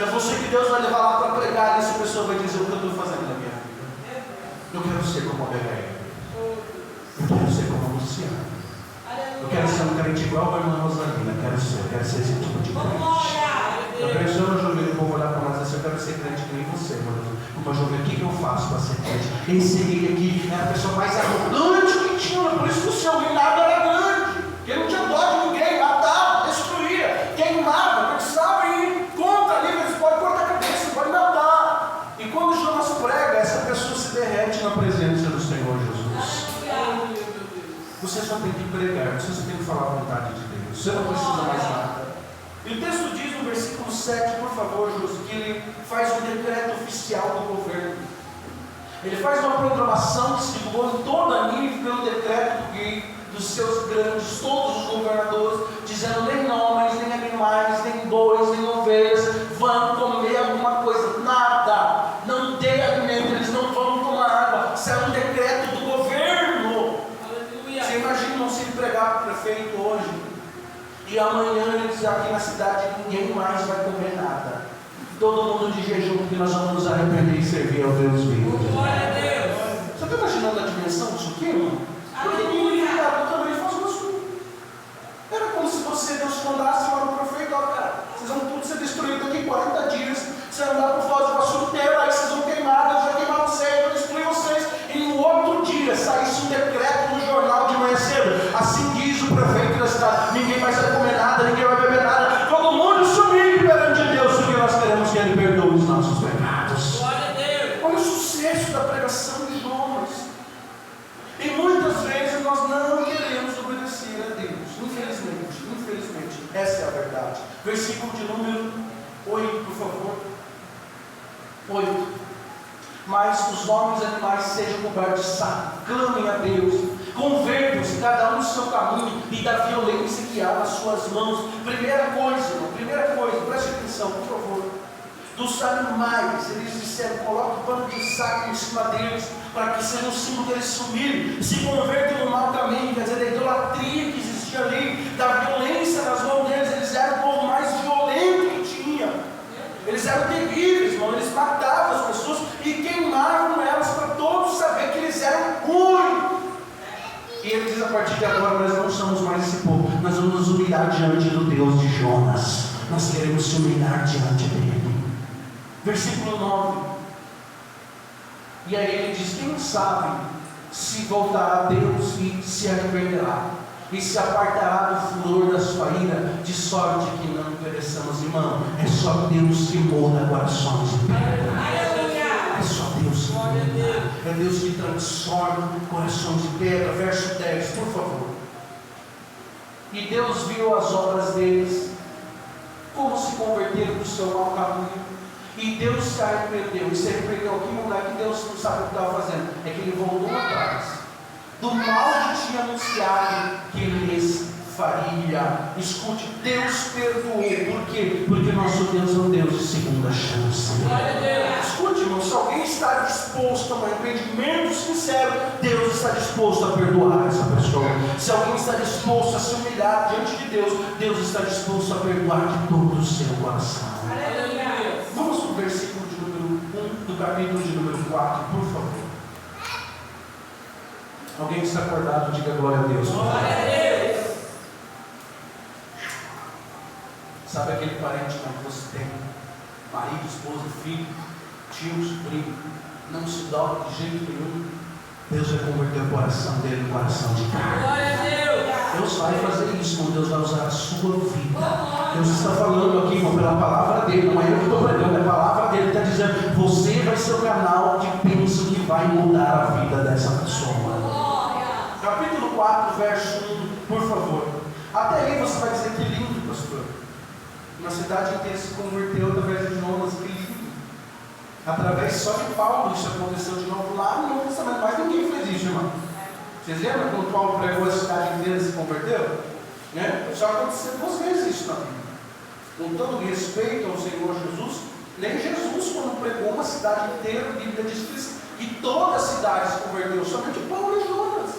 É você que Deus vai levar lá para pregar. E essa pessoa vai dizer: o que eu estou fazendo na minha vida? Eu quero ser como a Begaia. Eu quero ser como a Luciana. Eu quero ser um crente igual a irmã Rosalina. Eu quero ser esse tipo de crente. Eu quero ser uma jovem, eu vou olhar para nós assim: eu quero ser crente que nem você, mano. Uma jovem, o que eu faço para ser crente? Esse aqui era a pessoa mais arrogante que tinha, por isso que o seu reinado era grande. Ele não tinha dó de ninguém, matava, destruía, queimava, precisava ir contra ali, eles podem cortar a cabeça, podem matar. E quando Jonas prega, essa pessoa se derrete na presença do Senhor Jesus. Você só tem que pregar, você só tem que falar a vontade de Deus, você não precisa mais nada. E o texto diz no versículo 7, por favor, José, que ele faz um decreto oficial do governo. Ele faz uma proclamação que se divulgou em toda a Nínive pelo decreto do rei, dos seus grandes, todos os governadores, dizendo: nem homens, nem animais, nem bois, nem ovelhas vão comer alguma coisa, nada, não dê alimento, eles não vão tomar água. Isso é um decreto do governo. Aleluia. Você imagina se ele pregar para o prefeito hoje, e amanhã ele diz: aqui na cidade ninguém mais vai comer nada, todo mundo de jejum, porque nós vamos nos arrepender e servir ao Deus vivo. Glória a Deus. Você está imaginando a dimensão disso aqui, irmão? Porque ninguém também faz isso. Era como se Deus te mandasse para o prefeito: ó, cara, vocês vão tudo ser destruídos daqui 40 dias, você andar por fora de Iguaçu inteiro, aí vocês vão queimar, Deus vai queimar vocês, vai destruir vocês. E no outro dia saísse um decreto no jornal de manhã cedo: assim diz o prefeito da cidade, ninguém mais vai comer nada, ninguém vai beber nada, todo mundo sumir perante Deus, porque nós queremos que Ele perdoe os nossos pecados. Glória a Deus. Olha o sucesso da pregação de Jonas. E muitas vezes nós não queremos obedecer a Deus, infelizmente, essa é a verdade. Versículo de número 8, por favor. 8. Mas os homens e animais sejam cobertos de saco, clamem a Deus, convertam-se cada um no seu caminho e da violência que há nas suas mãos. Primeira coisa, preste atenção, por favor. Dos animais, eles disseram: coloque o pano de saco em cima deles, para que seja um símbolo que eles sumirem, se convertam no mau caminho, quer dizer, da idolatria que existia ali, da violência nas mãos deles. Eles eram o povo mais violento que tinha. Eles eram terríveis, irmão. Eles matavam as pessoas e queimavam elas para todos saber que eles eram ruins. E ele diz: a partir de agora nós não somos mais esse povo, nós vamos nos humilhar diante do Deus de Jonas, nós queremos se humilhar diante dele. Versículo 9. E aí ele diz: quem sabe se voltará a Deus e se arrependerá, e se apartará do furor da sua ira, de sorte que não pereçamos. Irmão, é só Deus que molda corações de pedra. É só Deus que molda. É Deus que transforma corações de pedra. Verso 10, por favor. E Deus viu as obras deles, como se converteram do seu mau caminho, e Deus se arrependeu. E se arrependeu aqui, não é que Deus não sabe o que estava fazendo, é que ele voltou atrás do mal que tinha anunciado que ele lhes faria. Escute, Deus perdoou. Por quê? Porque nosso Deus é um Deus de segunda chance. Escute, irmão, se alguém está disposto a um arrependimento sincero, Deus está disposto a perdoar essa pessoa. Se alguém está disposto a se humilhar diante de Deus, Deus está disposto a perdoar de todo o seu coração. Vamos para o versículo de número 1 do capítulo de número 4, por favor. Alguém que está acordado, diga glória a Deus. Glória a Deus. Sabe aquele parente que você tem, marido, esposa, filho, tio, sobrinho, não se dobra de jeito nenhum? Deus vai converter o coração dele no coração de carne. Glória a Deus. Deus vai fazer isso, irmão. Deus vai usar a sua vida. Deus está falando aqui, irmão, pela palavra dele. Não é eu que estou pregando, é a palavra dele. Ele está dizendo: você vai ser o canal de bênção que vai mudar a vida dessa pessoa. Capítulo 4, verso 1, por favor. Até aí você vai dizer: que lindo, pastor. Uma cidade inteira se converteu através de Jonas, que lindo. Através só de Paulo isso aconteceu de novo lá no Novo Testamento. Mas ninguém fez isso, irmão. Vocês lembram quando Paulo pregou, a cidade inteira se converteu? Né? Só aconteceu 2 vezes isso na Bíblia. Com todo respeito ao Senhor Jesus, nem Jesus, quando pregou uma cidade inteira, a Bíblia diz que toda a cidade se converteu, somente Paulo e Jonas.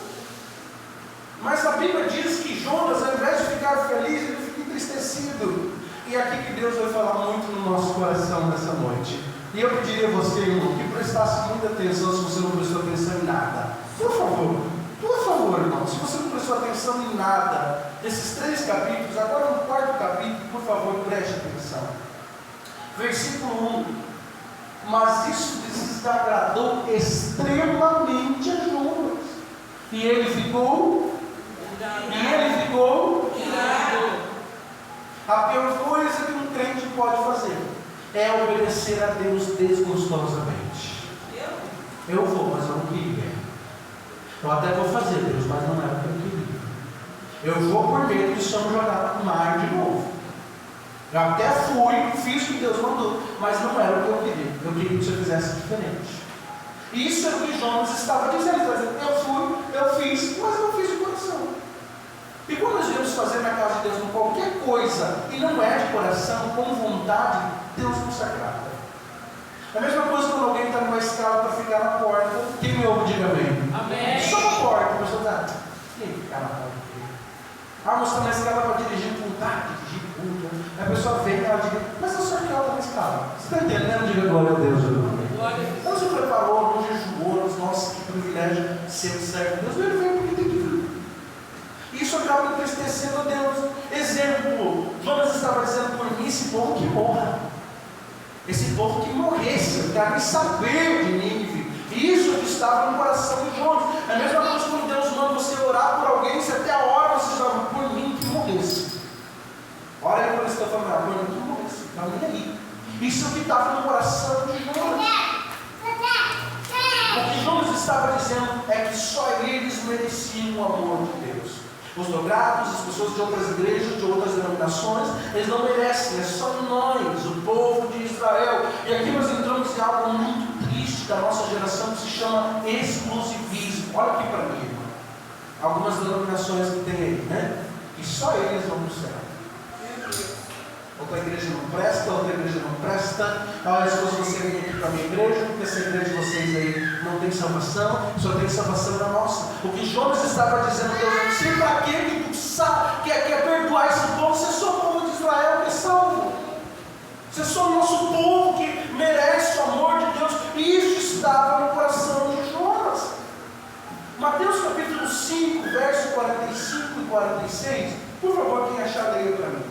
Mas a Bíblia diz que Jonas, ao invés de ficar feliz, ele fica entristecido. E é aqui que Deus vai falar muito no nosso coração nessa noite. E eu pediria a você, irmão, que prestasse muita atenção, se você não prestou atenção em nada. Por favor, irmão, se você não prestou atenção em nada desses 3 capítulos, agora no 4º capítulo, por favor, preste atenção. Versículo 1. Mas isso desagradou extremamente a Jonas. E ele ficou A pior coisa que um crente pode fazer é obedecer a Deus desgostosamente. Eu vou, mas eu não queria. Eu até vou fazer, Deus, mas não era o que eu queria. Eu vou por medo de ser jogado no mar de novo. Eu até fui, fiz o que Deus mandou, mas não era o que eu queria. Eu queria que você fizesse diferente. Isso é o que Jonas estava dizendo. Eu fui, eu fiz, mas não fiz de coração. E quando nós viemos fazer na casa de Deus qualquer coisa e não é de coração, com vontade, Deus não se agrada. É a mesma coisa quando alguém está numa escala para ficar na porta. Quem me ouve, diga amém. Amém. Só na porta, a pessoa está, quem ficar na porta? Ah, você está na escala para dirigir com vontade, dirigir com culto. Aí a pessoa vem e ela diz, mas a sua escala está na escala. Você está entendendo? Diga glória a Deus. Não se preparou, não jejuou, nossa, que privilégio ser servo de Deus. Ele vem porque tem que vir. Isso acaba entristecendo a Deus. Exemplo, Jonas estava dizendo por mim, esse povo que morra. Esse povo que morresse, eu não quero nem saber de Nínive. Isso que estava no coração de Jonas. É a mesma coisa quando Deus manda você orar por alguém, se até a hora você já por mim que morresse. Ora aí por isso que eu falando, por mim que morresse. Não, nem aí. Isso é o que estava no coração de Jonas. O que Jonas estava dizendo é que só eles mereciam o amor de Deus. Os dobrados, as pessoas de outras igrejas, de outras denominações, eles não merecem, é só nós, o povo de Israel. E aqui nós entramos em algo muito triste da nossa geração que se chama exclusivismo. Olha aqui para mim, irmão. Algumas denominações que tem aí, né? E só eles vão para o céu. outra igreja não presta, outra igreja não presta. Olha, se você vem aqui para a minha igreja, porque essa igreja de vocês aí não tem salvação, só tem salvação na nossa. O que Jonas estava dizendo, Deus, não sei para que tu sabe, quer perdoar esse povo, você é só o povo de Israel que é salvo. Você é só o nosso povo que merece o amor de Deus. E isso estava no coração de Jonas. Mateus capítulo 5, verso 45 e 46. Por favor, quem achar, leia para mim.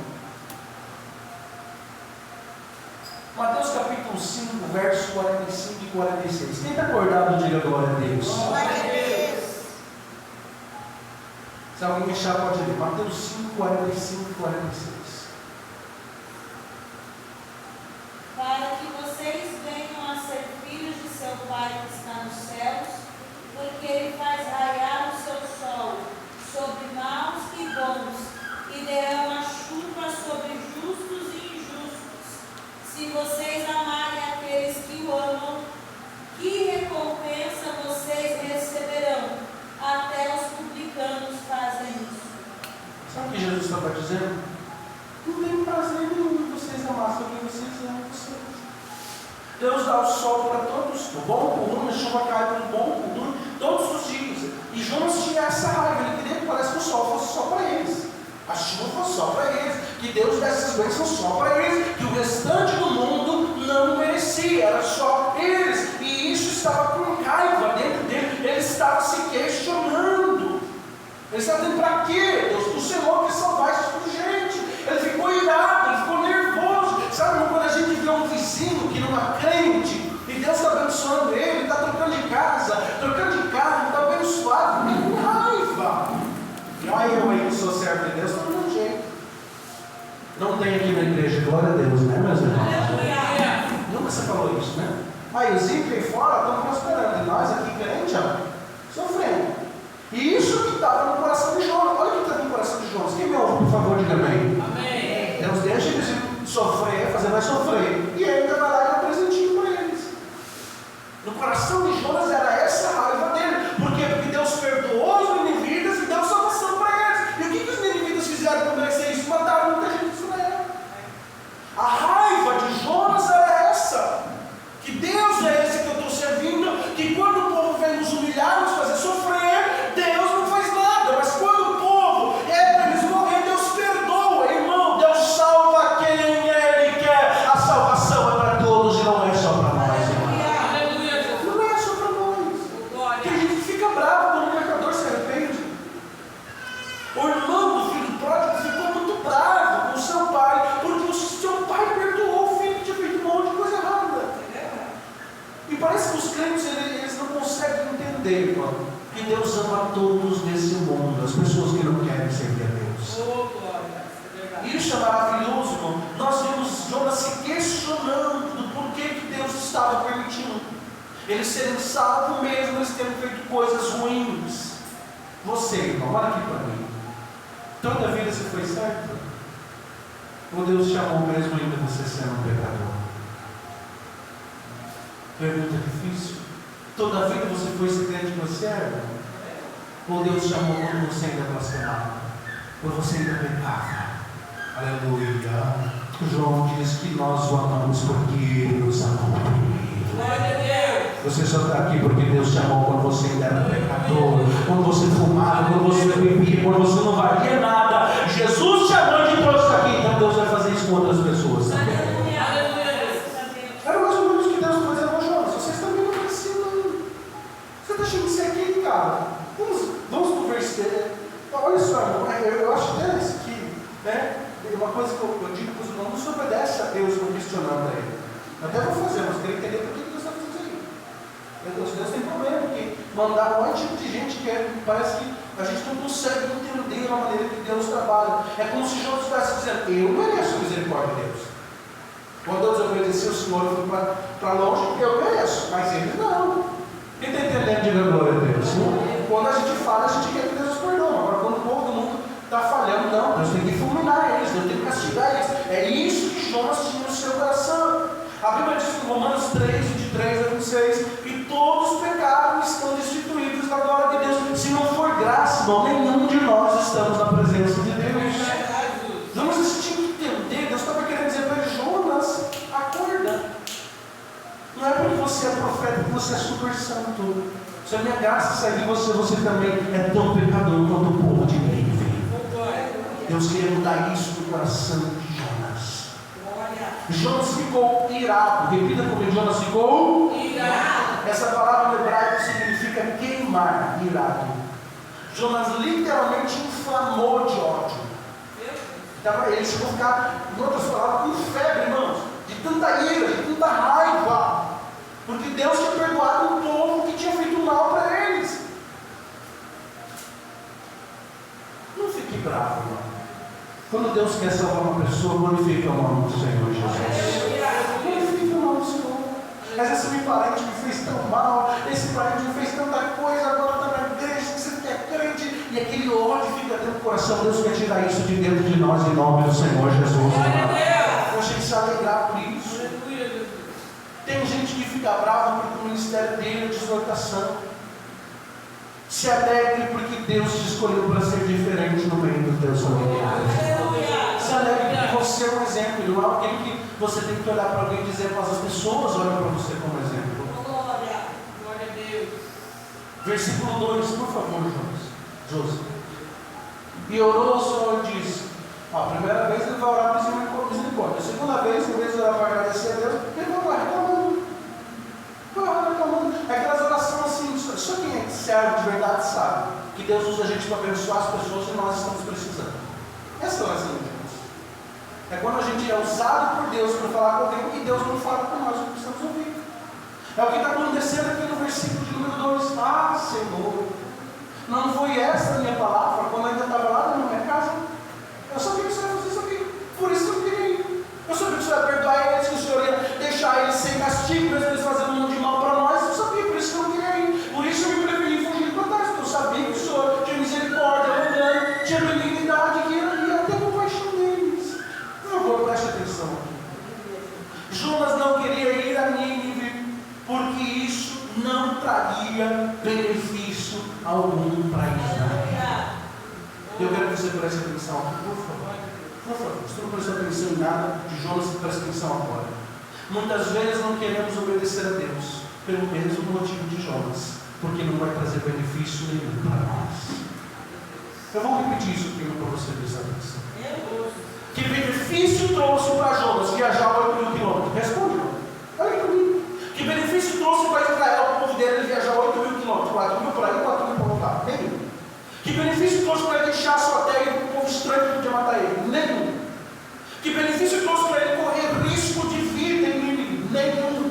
Mateus capítulo 5, verso 45 e 46. Quem está acordado, diga glória a Deus. Glória a Deus. Se alguém achar, pode ler. Mateus 5, 45 e 46. Para que vocês venham a ser filhos de seu Pai que está nos céus, porque Ele faz raiar o seu sol sobre maus e bons, e derrama chuva sobre justos e injustos. Se vocês amarem aqueles que o amam, que recompensa vocês receberão? Até os publicanos fazem isso. Sabe o que Jesus estava dizendo? Não tem prazer nenhum em vocês amarem quem vocês amam vocês. Deus dá o sol para todos, o bom, o ruim, a chuva cai para o bom, o ruim, todos os dias. E Jonas tinha essa raiva, ele queria que parece que o sol fosse só para eles, a chuva fosse só para eles, que Deus desse as bênçãos só para eles, que o restante do mundo não merecia, era só eles. E isso estava com raiva dentro dele, ele estava se questionando. Ele estava dizendo, para quê? Deus, o Senhor quer salvar esse tipo de gente. Ele ficou irado, ele ficou nervoso. Sabe quando a gente vê um vizinho que não é crente, e Deus está abençoando ele, está trocando de casa, trocando de carro, está abençoado, fica com raiva. E olha eu aí que sou servo de Deus, está dando jeito. Não tem aqui na igreja, glória a Deus, né, meus irmãos? Nunca você falou isso, né? Aí os ímpios aí fora estão prosperando, e nós aqui crente, ó, sofrendo. E isso que estava no coração de Jonas. Olha o que está no coração de Jonas. Quem me ouve, por favor, diga amém. Amém. Deus deixa eles sofrer, fazer mais sofrer. E ele ainda vai lá e dá um presentinho para eles. No coração de Jonas era essa a raiva dele. Por quê? Porque Deus perdoou os ninivitas e deu salvação para eles. E o que os ninivitas fizeram para merecer isso? Mataram muita gente de Israel. A raiva de Jonas era essa. Que Deus é esse que eu estou servindo. Que quando o povo vem nos humilhar, nos fazer sofrer, Deus não faz nada. Mas quando o povo é para eles morrer, Deus perdoa. Irmão, Deus salva quem Ele quer. A salvação é para todos e não é só para nós, irmão. Não é só para nós. Porque a gente fica bravo quando o pecador se arrepende. O irmão do filho pródigo ficou muito bravo com o seu pai, porque o seu pai perdoou o filho que tinha feito um monte de coisa errada. E parece que os crentes eles não conseguem entender, irmão, que Deus ama todos nesse mundo, as pessoas que não querem servir a Deus. Isso é maravilhoso, irmão. Nós vemos Jonas se questionando do porquê que Deus estava permitindo eles serem salvos mesmo eles terem feito coisas ruins. Você, irmão, olha aqui para mim. Toda vida você foi certo? Ou Deus te amou mesmo ainda você sendo um pecador? Pergunta difícil. Toda vida você foi esse crente que você era? Ou Deus te amou quando você ainda blasfemava? Quando você ainda pecava? Aleluia. João diz que nós o amamos porque Ele nos amou primeiro. Glória a Deus. Você só está aqui porque Deus te amou quando você ainda era pecador, quando você fumava, quando você bebia, quando você não valia nada. Jesus te amou e te trouxe aqui. Então Deus vai fazer isso com outras pessoas também. Era mais ou menos o que Deus foi dizer, Jonas, vocês também não precisam ainda. Você está achando isso aqui, cara? Vamos conversar. Olha só, irmão, eu acho até isso aqui, né? Uma coisa que eu digo para os irmãos, não se obedece a Deus não questionando a Ele. Até vou fazer, mas queria entender por que Deus está fazendo isso aí. Deus tem problema, porque mandar um monte de gente que parece que a gente não consegue entender a maneira que Deus trabalha. É como se Jonas estivesse dizendo, eu mereço a misericórdia de Deus. Quando eu desobedeci o Senhor, eu fui para longe, eu mereço, mas Ele não. Quem está entendendo, diga glória a Deus. Quando a gente fala, a gente quer que Deus nos perdoe. Agora, quando o povo do mundo está falhando, não, Deus tem que fulminar eles, Deus tem que castigar eles. É isso que Jonas tinha no seu coração. A Bíblia diz em Romanos 3, 23 a 26, que todos pecaram e estão destituídos da glória de Deus. Se não for graça, irmão, nenhum de nós estamos na presença de Deus. Jonas tinha que entender, Deus estava querendo profeta que você é super santo. Se a minha graça sair de você, você também é tão pecador quanto o povo de Nínive. Deus queria mudar isso no coração de Jonas. Jonas ficou irado. Repita comigo, Jonas ficou irado. Essa palavra no hebraico significa queimar, irado. Jonas literalmente inflamou de ódio. Ele chegou a ficar, em outras palavras, com febre, irmãos, de tanta ira, de tanta raiva, porque Deus tinha perdoado um povo que tinha feito mal para eles. Não fique bravo, irmão. Quando Deus quer salvar uma pessoa, glorifica o nome do Senhor Jesus. Glorifica o nome do Senhor. Mas esse meu parente me fez tão mal, esse parente me fez tanta coisa, agora está na igreja, você que é crente, e aquele ódio fica dentro do coração. Deus quer tirar isso de dentro de nós, em nome do Senhor Jesus. A gente se alegrar por isso. Tem gente que fica brava porque o ministério dele é de exortação. Se alegre porque Deus te escolheu para ser diferente no meio dos teus familiares. Se alegre porque você é um exemplo, não é alguém que você tem que olhar para alguém e dizer, mas as pessoas olham para você como exemplo. Glória a Deus. Versículo 2, por favor, Josi. E orou o Senhor e disse: a primeira vez ele vai orar por misericórdia. A segunda vez, em vez de orar para agradecer a Deus, ele vai orar reclamando. Aquelas orações assim, só quem é servo de verdade sabe que Deus usa a gente para abençoar as pessoas e nós estamos precisando. Essa é a oração de Deus. É quando a gente é usado por Deus para falar com alguém e Deus não fala com nós o que precisamos ouvir. É o que está acontecendo aqui no versículo de número 2. Ah, Senhor, não foi essa a minha palavra quando eu ainda estava lá na minha casa? Eu sabia que o Senhor ia fazer isso aqui, por isso que eu queria ir. Eu sabia que o Senhor ia perdoar eles, que o Senhor ia deixar eles sem castigo, mesmo eles fazendo um monte de mal para nós. Eu sabia, por isso que eu não queria ir. Por isso eu me preferi fugir para trás, porque eu sabia que o Senhor tinha misericórdia, longânimo, tinha benignidade, que ia ter compaixão deles. Por favor, preste atenção aqui. Jonas não queria ir a Nínive, porque isso não traria benefício algum para Israel. Eu quero que você preste atenção aqui, por favor. Por favor, você não prestou atenção em nada de Jonas, preste atenção agora. Muitas vezes não queremos obedecer a Deus pelo mesmo motivo de Jonas, porque não vai trazer benefício nenhum para nós. Eu vou repetir isso aqui para você prestar atenção. Que benefício trouxe para Jonas viajar 8.000 quilômetros? Responde. Olha para mim. Que benefício trouxe para Israel, o povo dele, viajar 8.000 quilômetros? 4.000 para ir, 4.000 para voltar? Nenhum. Que benefício trouxe para ele deixar a sua terra e o povo estranho que podia matar ele? Nenhum. Que benefício trouxe para ele correr risco de vida em Nínive? Nenhum.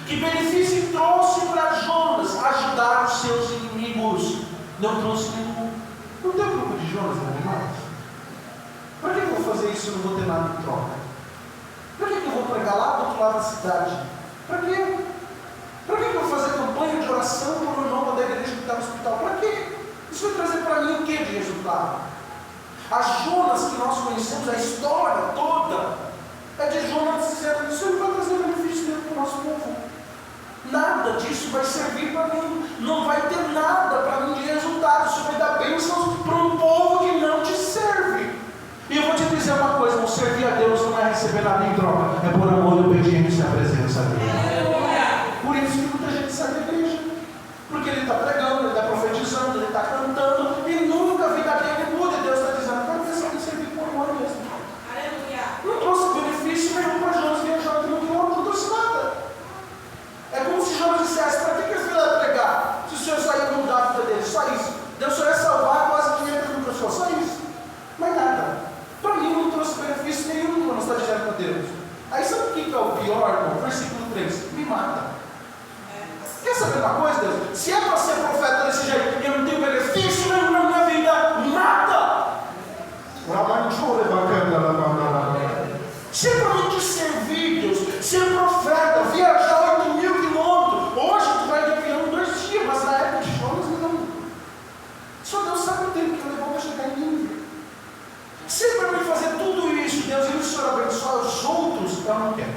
Que benefício trouxe para Jonas ajudar os seus inimigos? Não trouxe nenhum. Não tem grupo de Jonas, irmãos? Para que eu vou fazer isso e não vou ter nada em troca? Para que eu vou pregar lá do outro lado da cidade? Para quê? Para que eu vou fazer campanha de oração por um irmão da igreja que está no hospital? Para quê? Isso vai trazer para mim o que de resultado? A Jonas que nós conhecemos, a história toda, é de Jonas dizendo que isso não vai trazer benefício dentro do nosso povo. Nada disso vai servir para mim. Não vai ter nada para mim de resultado. Isso vai dar bênçãos para um povo que não te serve. E eu vou te dizer uma coisa: não servir a Deus não é receber nada em troca, é por amor e obediência à presença dele. Por isso que muita gente sai da igreja, porque ele está pregando, ele está profetizando, ele está cantando, e nunca a vida dele muda. Deus está dizendo: quero ver se ele servir por amor mesmo. Não trouxe benefício nenhum para Jonas viajar aqui no quilômetro, não trouxe nada. É como se Jonas dissesse: para que ele vai pregar? Se o Senhor sair mudar a vida dele, só isso. Deus só ia salvar quase 500 mil pessoas, só isso. Mais nada. Para mim não trouxe benefício nenhum, quando está dizendo para Deus. Aí sabe o que é o pior, irmão? Versículo 3: me mata. Quer saber uma coisa, Deus? Se é para ser profeta desse jeito e eu não tenho benefício nenhum na minha vida, mata! Se é para mim te servir, Deus, ser profeta, viajar 8.000 quilômetros, hoje tu vai de avião 2 dias, mas na época de Jonas não. Só Deus sabe o tempo que levou para chegar em Nínive. Se é para mim fazer tudo isso, Deus, e o Senhor abençoar os outros, eu não quero.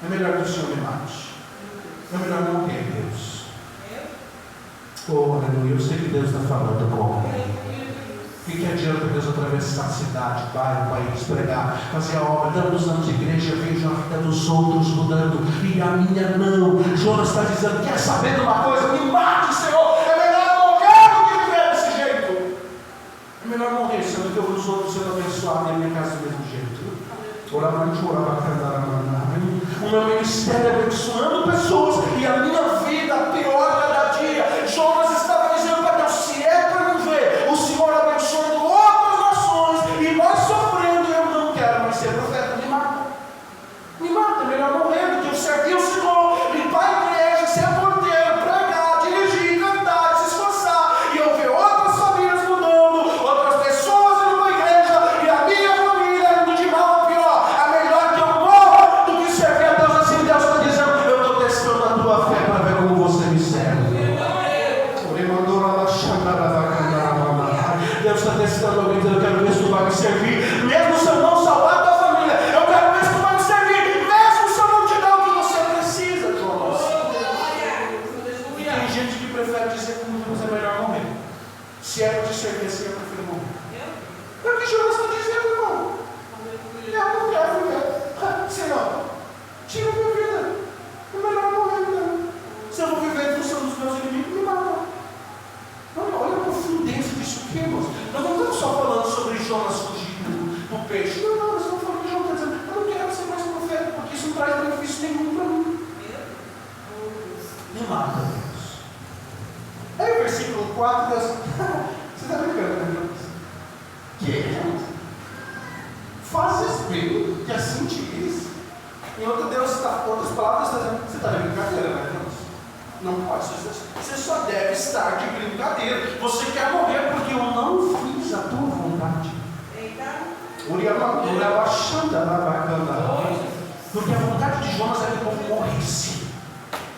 É melhor que o Senhor me mate. É melhor não morrer, Deus. Oh, aleluia. Eu sei que Deus está falando com alguém. O que adianta Deus atravessar a cidade, bairro, país, pregar, fazer a obra, tantos anos de igreja, vejo a vida dos outros mudando e a minha não? Jonas está dizendo: quer saber de uma coisa? Me mate, Senhor, é melhor morrer do que viver desse jeito. É melhor morrer, sendo que eu os outros sendo abençoados e a minha casa do mesmo jeito. O meu ministério é abençoando pessoas e a minha vida pior cada dia. Jonas estava dizendo para Deus: se é para não ver o Senhor abençoando outras nações e nós sofrendo, eu não quero mais ser profeta. Me mata, é melhor morrer do que eu servir o Senhor, limpar a igreja, ser porteiro, pregar, dirigir, cantar, se esforçar e eu ver outras famílias mudando, outras pessoas indo para a igreja e a minha família indo de mal a pior. É melhor que eu morra do que servir a Deus assim. Deus está dizendo: eu estou testando a tua fé para ver como você me serve. Deus está testando alguém dizendo: eu quero ver se tu vai me servir, mesmo se eu não salvar a tua família. Eu quero ver se tu vai me servir, mesmo se eu não te dar o que você precisa, Jonas. E tem gente que prefere dizer que Deus é melhor morrer. Se é para te servir assim, eu prefiro morrer. É o que Jonas está dizendo, irmão. Eu não quero viver. Senhor, tira a minha vida. É melhor morrer mesmo. Se eu vou viver em função dos meus inimigos, me mata. Olha a profundeza disso aqui, irmãos. Nós não estamos só falando sobre Jonas fugindo do peixe. Não, nós estamos falando de Jonas dizendo: eu não quero ser mais profeta, porque isso não traz benefício nenhum para mim. Me mata, Deus. Aí o versículo 4, Deus. Você está brincando, né, Deus? Que? Fazes bem, que assim te diz. Em outras palavras, você está de brincadeira, né, Deus? Não pode, você só deve estar de brincadeira. Você quer morrer porque eu não fiz a tua vontade. Porque a vontade de Jonas é que o povo morresse,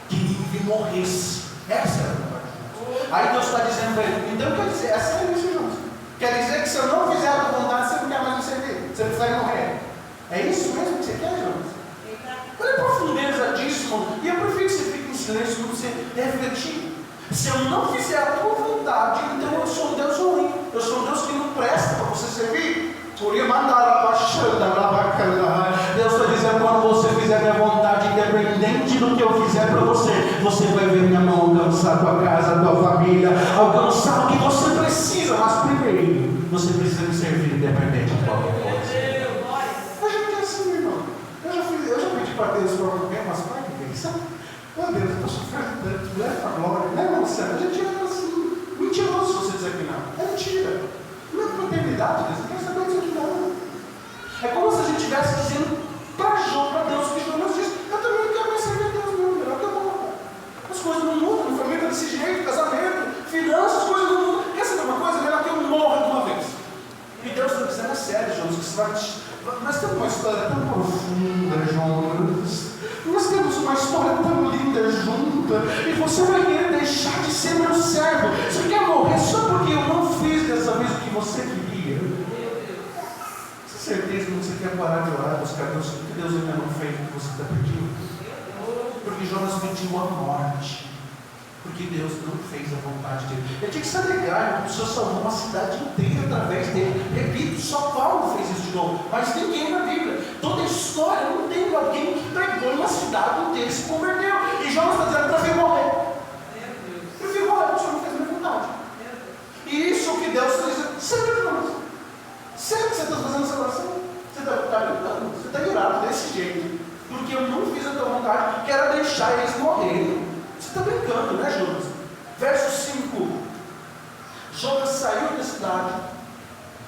que Nínive morresse. Essa é a vontade de Jonas. Aí Deus está dizendo para ele: então quer dizer, essa é a missão de Jonas. Quer dizer que se eu não fizer a tua vontade, você não quer mais me servir, você prefere morrer. É isso mesmo que você quer, Jonas? Olha a profundeza disso, irmão. E eu prefiro que você fique em silêncio para você refletir. Se eu não fizer a tua vontade, então eu sou um Deus ruim. Eu sou um Deus que não presta para você servir. Deus está dizendo: quando você fizer a minha vontade, independente do que eu fizer para você, você vai ver minha mão alcançar a tua casa, a tua família, alcançar o que você precisa. Mas primeiro, você precisa me servir independente de qualquer coisa. A gente é assim, irmão. Eu já pedi para Deus para alguém, mas pai, que bênção. Meu Deus, eu estou sofrendo tanto, leva a glória. Não é, irmão, sério, a gente é assim, mentiroso se você dizer que não. É mentira. Não é paternidade, Deus não quer saber disso aqui não. É como se a gente estivesse dizendo para Deus que Jonas disse: eu também não quero mais servir a Deus, meu, melhor que eu morra. As coisas não mudam, a família desse jeito, casamento, finanças, as coisas não mudam. Quer saber uma coisa? Melhor que eu morra de uma vez. E Deus está dizendo: é sério, Jonas, que você vai. Nós temos uma história tão profunda, Jonas. Nós temos uma história tão linda junta. E você vai querer deixar de ser meu servo. Você quer morrer só porque eu não fiz dessa vez o que você queria? Você tem certeza que você quer parar de orar, buscar Deus? Porque Deus ainda não fez o que você está pedindo? Porque Jonas pediu a morte. Porque Deus não fez a vontade dele. Ele tinha que se alegrar, o Senhor salvou uma cidade inteira através dele. Repito, só Paulo fez isso de novo. Mas ninguém na Bíblia. Toda a história não tem alguém que pregou uma cidade inteira e se converteu. E Jonas está dizendo: prefiro morrer. Prefiro morrer, o Senhor não fez a minha vontade. E isso é o que Deus está dizendo. Sempre, Jonas. Sempre que você está fazendo essa oração, você está gritando, você está irado desse jeito. Porque eu não fiz a tua vontade, que era deixar eles morrerem. Você está brincando, né, Jonas? Verso 5. Jonas saiu da cidade,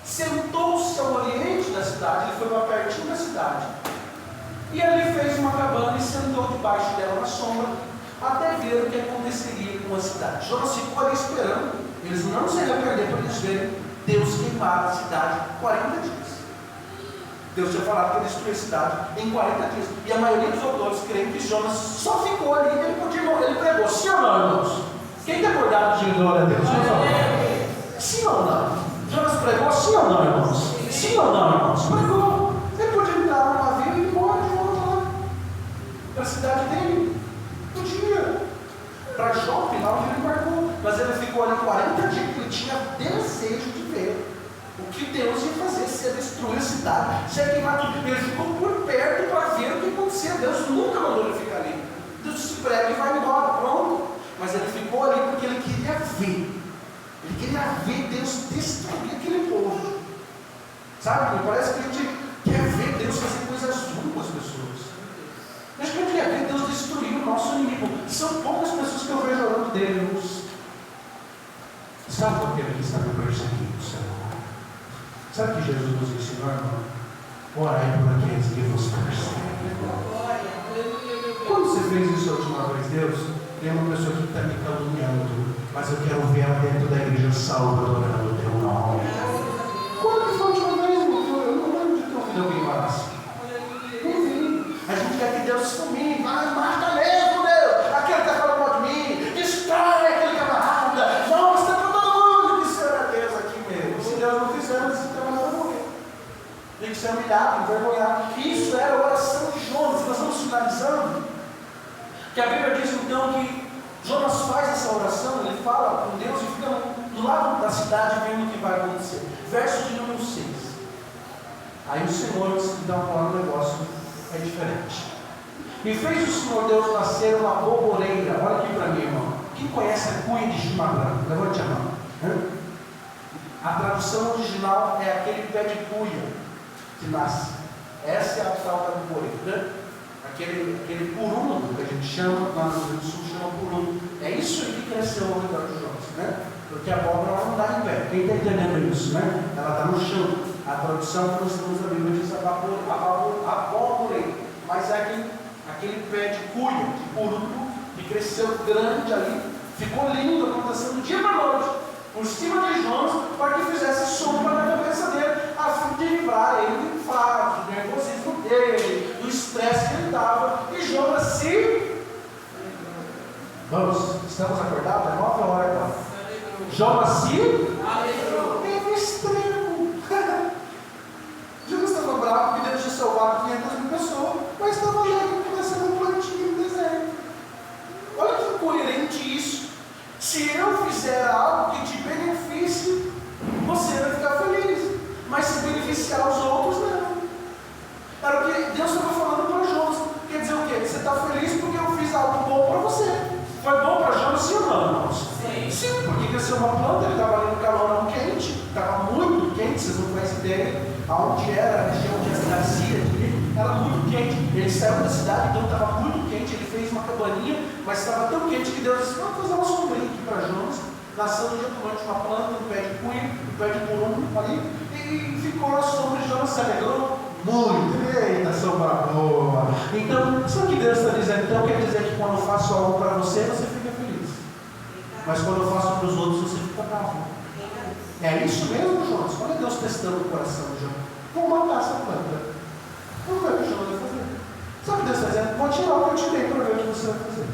sentou-se ao oriente da cidade, ele foi para pertinho da cidade. E ali fez uma cabana e sentou debaixo dela na sombra, até ver o que aconteceria com a cidade. Jonas ficou ali esperando, eles não se arrependeram para eles verem Deus queimar a cidade 40 dias. Deus tinha falado que ele destruiu a cidade em 40 dias. E a maioria dos autores creem que Jonas só ficou ali, ele podia morrer, ele pregou. Sim ou não, irmãos? Quem está acordado de glória a Deus? Sim ou não? Jonas pregou, sim ou não, irmãos? Sim ou não, irmãos? Pregou. Ele podia entrar no navio e ir embora de volta lá para a cidade dele. Podia. Para Jope, lá onde ele embarcou. Mas ele ficou ali 40 dias porque ele tinha desejo de ver que Deus ia fazer, se ia destruir a cidade, se ia queimar tudo. Ele ficou por perto para ver o que acontecia. Deus nunca mandou ele ficar ali. Deus se prega e vai embora, pronto. Mas ele ficou ali porque ele queria ver. Ele queria ver Deus destruir aquele povo. Sabe? Me parece que a gente quer ver Deus fazer coisas ruins com as pessoas. A gente quer ver Deus destruir o nosso inimigo. São poucas pessoas que eu vejo orando Deus. Sabe por que ele está me perseguindo, Senhor? Sabe o que Jesus nos ensinou, irmão? Orai por aqueles que vos perseguem. Quando você fez isso a última vez, Deus, tem uma pessoa que está me caluniando, mas eu quero ver ela dentro da igreja salva, adorando o teu nome. Quando foi a última vez, irmão? Eu não lembro de ter ouvido alguém falar assim. Não vi. A gente quer que Deus se humilhe, mas mata mesmo, Deus. Aquele que está falando mal de mim, destrói aquele camarada. Mostra para todo mundo que o Senhor é Deus aqui mesmo. Se Deus não fizer, esse camarada vai morrer. Tem que ser humilhado, envergonhado. Isso era a oração de Jonas. Nós estamos finalizando. Que a Bíblia diz então que Jonas faz essa oração, ele fala com Deus e fica do lado da cidade vendo o que vai acontecer. Verso de número 6. Aí o Senhor então fala um negócio é diferente. E fez o Senhor Deus nascer uma boboreira. Olha aqui para mim, irmão. Quem conhece a cuia de chimarrão? Levante a mão. A tradução original é aquele pé de cuia que nasce. Essa é a tal da boboreira. Aquele puruno que a gente chama, lá no Rio Grande do Sul chama puruno. É isso aí que cresceu ao redor de Jonas, né? Porque a abóbora ela não dá em pé. Quem está entendendo isso, né? Ela está no chão. A tradução que nós temos na Bíblia diz abóbora. Mas é aquele pé de cuia, de puruno, que cresceu grande ali, ficou lindo, aconteceu do dia para a noite, por cima de Jonas, para que fizesse sombra na cabeça dele, a fim de livrar ele do infarto, do nervosismo dele, do estresse que ele estava. E Jonas se... Vamos, estamos acordados? É 9 horas agora. Jonas se... Teve extremo. Jonas estava bravo porque Deus tinha salvado 500.000 pessoas, mas estava alegre começando um plantinho no deserto. Olha que incoerente isso. Se eu fizer algo que te beneficie, você vai ficar feliz. Mas se beneficiar os outros, não. Era o que Deus estava falando para Jonas. Quer dizer o quê? Você está feliz porque eu fiz algo bom para você. Foi bom para Jonas, sim ou não, irmãos? Sim, porque cresceu uma planta, ele estava ali no calorão quente, estava muito quente, vocês não fazem ideia aonde era a região onde a cidade aqui, era muito quente. Ele saiu da cidade, então estava muito quente, ele fez uma cabaninha, mas estava tão quente que Deus disse, vamos fazer uma sombrinha aqui para Jonas. Nasceu diretamente uma planta, um pé de cuia, um pé de puruno ali, e ficou na sombra de Jonas, se alegrou muito. Eita, sombra boa. Então, sabe o que Deus está dizendo? Então quer dizer que quando eu faço algo para você, você fica feliz. Mas quando eu faço para os outros, você fica bravo. É isso mesmo, Jonas? Olha Deus testando o coração de Jonas. Vou matar essa planta. Vamos ver o que Jonas vai fazer. Sabe o que Deus está dizendo? Vou tirar o que eu te dei para ver o que você vai fazer.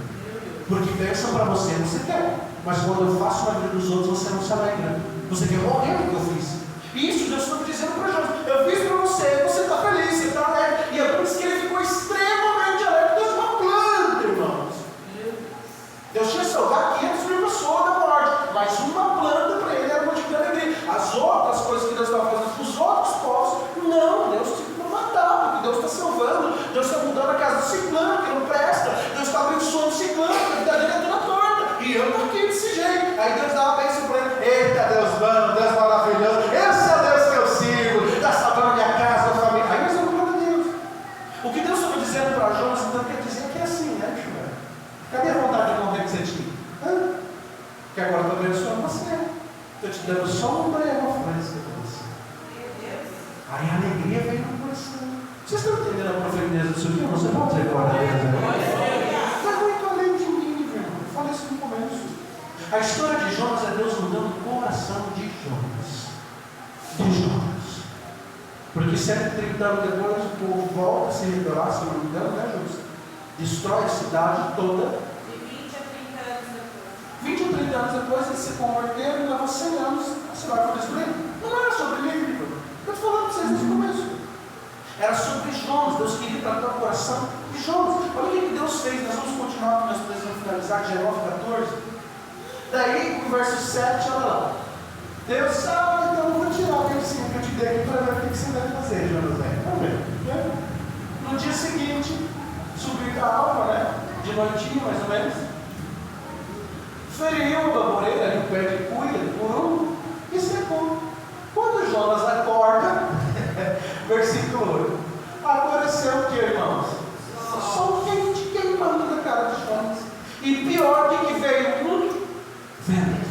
Porque bênção para você quer. Mas quando eu faço na vida dos outros, você não se alegra. Você quer morrer do que eu fiz. E isso Deus está dizendo para Jonas. Eu fiz para você, você está feliz, você está alegre. E é por isso que ele ficou extremamente alegre. Deus uma planta, irmãos. Deus tinha salvar 500.000 pessoas da morte. Mas uma planta para ele era motivo de alegria. As outras coisas que Deus estava fazendo para os outros povos, não. Deus tinha que matar, porque Deus está salvando. Deus está mudando a casa do ciclano, que não presta. Deus está abençoando o ciclano, que a vida dele é toda torta. E eu estou aqui desse jeito. Aí Deus dá uma bênção para ele. Eita, Deus bom, Deus maravilhoso. Esse é o Deus que eu sigo. Está salvando a minha casa, a família. Aí nós vamos para Deus. O que Deus estava dizendo para Jonas, então, quer dizer que é assim, né, Chuva? Cadê a vontade de morrer que você tinha? Que agora eu estou abençoando você. Estou te dando só um emprego fresco para você. Aí a alegria vem no coração. Vocês estão entendendo a profundidade disso aqui? Você pode dizer agora? Está muito além de mim, irmão. Eu falei isso no começo. A história de Jonas é Deus mudando o coração de Jonas. Porque 130 anos depois o povo volta a se rebelar, se não me engano, né, Jonas? Destrói a cidade toda. De 20 a 30 anos depois. 20 ou 30 anos depois eles se converteram e levam 100 anos a cidade foi destruída. Não era sobre mim, eu estou falando para vocês desde o começo. Era sobre Jonas. Deus queria tratar o coração de Jonas. Olha o que Deus fez. Nós vamos continuar, nós precisamos finalizar, que já é 9:14. Daí, no verso 7, olha lá. Deus, então eu vou tirar aquele sim que eu daqui para ver o que você vai fazer, Jonas. Vamos ver. No dia seguinte, subiu a alma, né? De noitinho, mais ou menos. Feriu a baboreira ali perto de cuida, por e secou. Quando Jonas acorda, versículo 8, apareceu o que, irmãos? Sol quente queimando na cara de Jonas. E pior que veio um vento.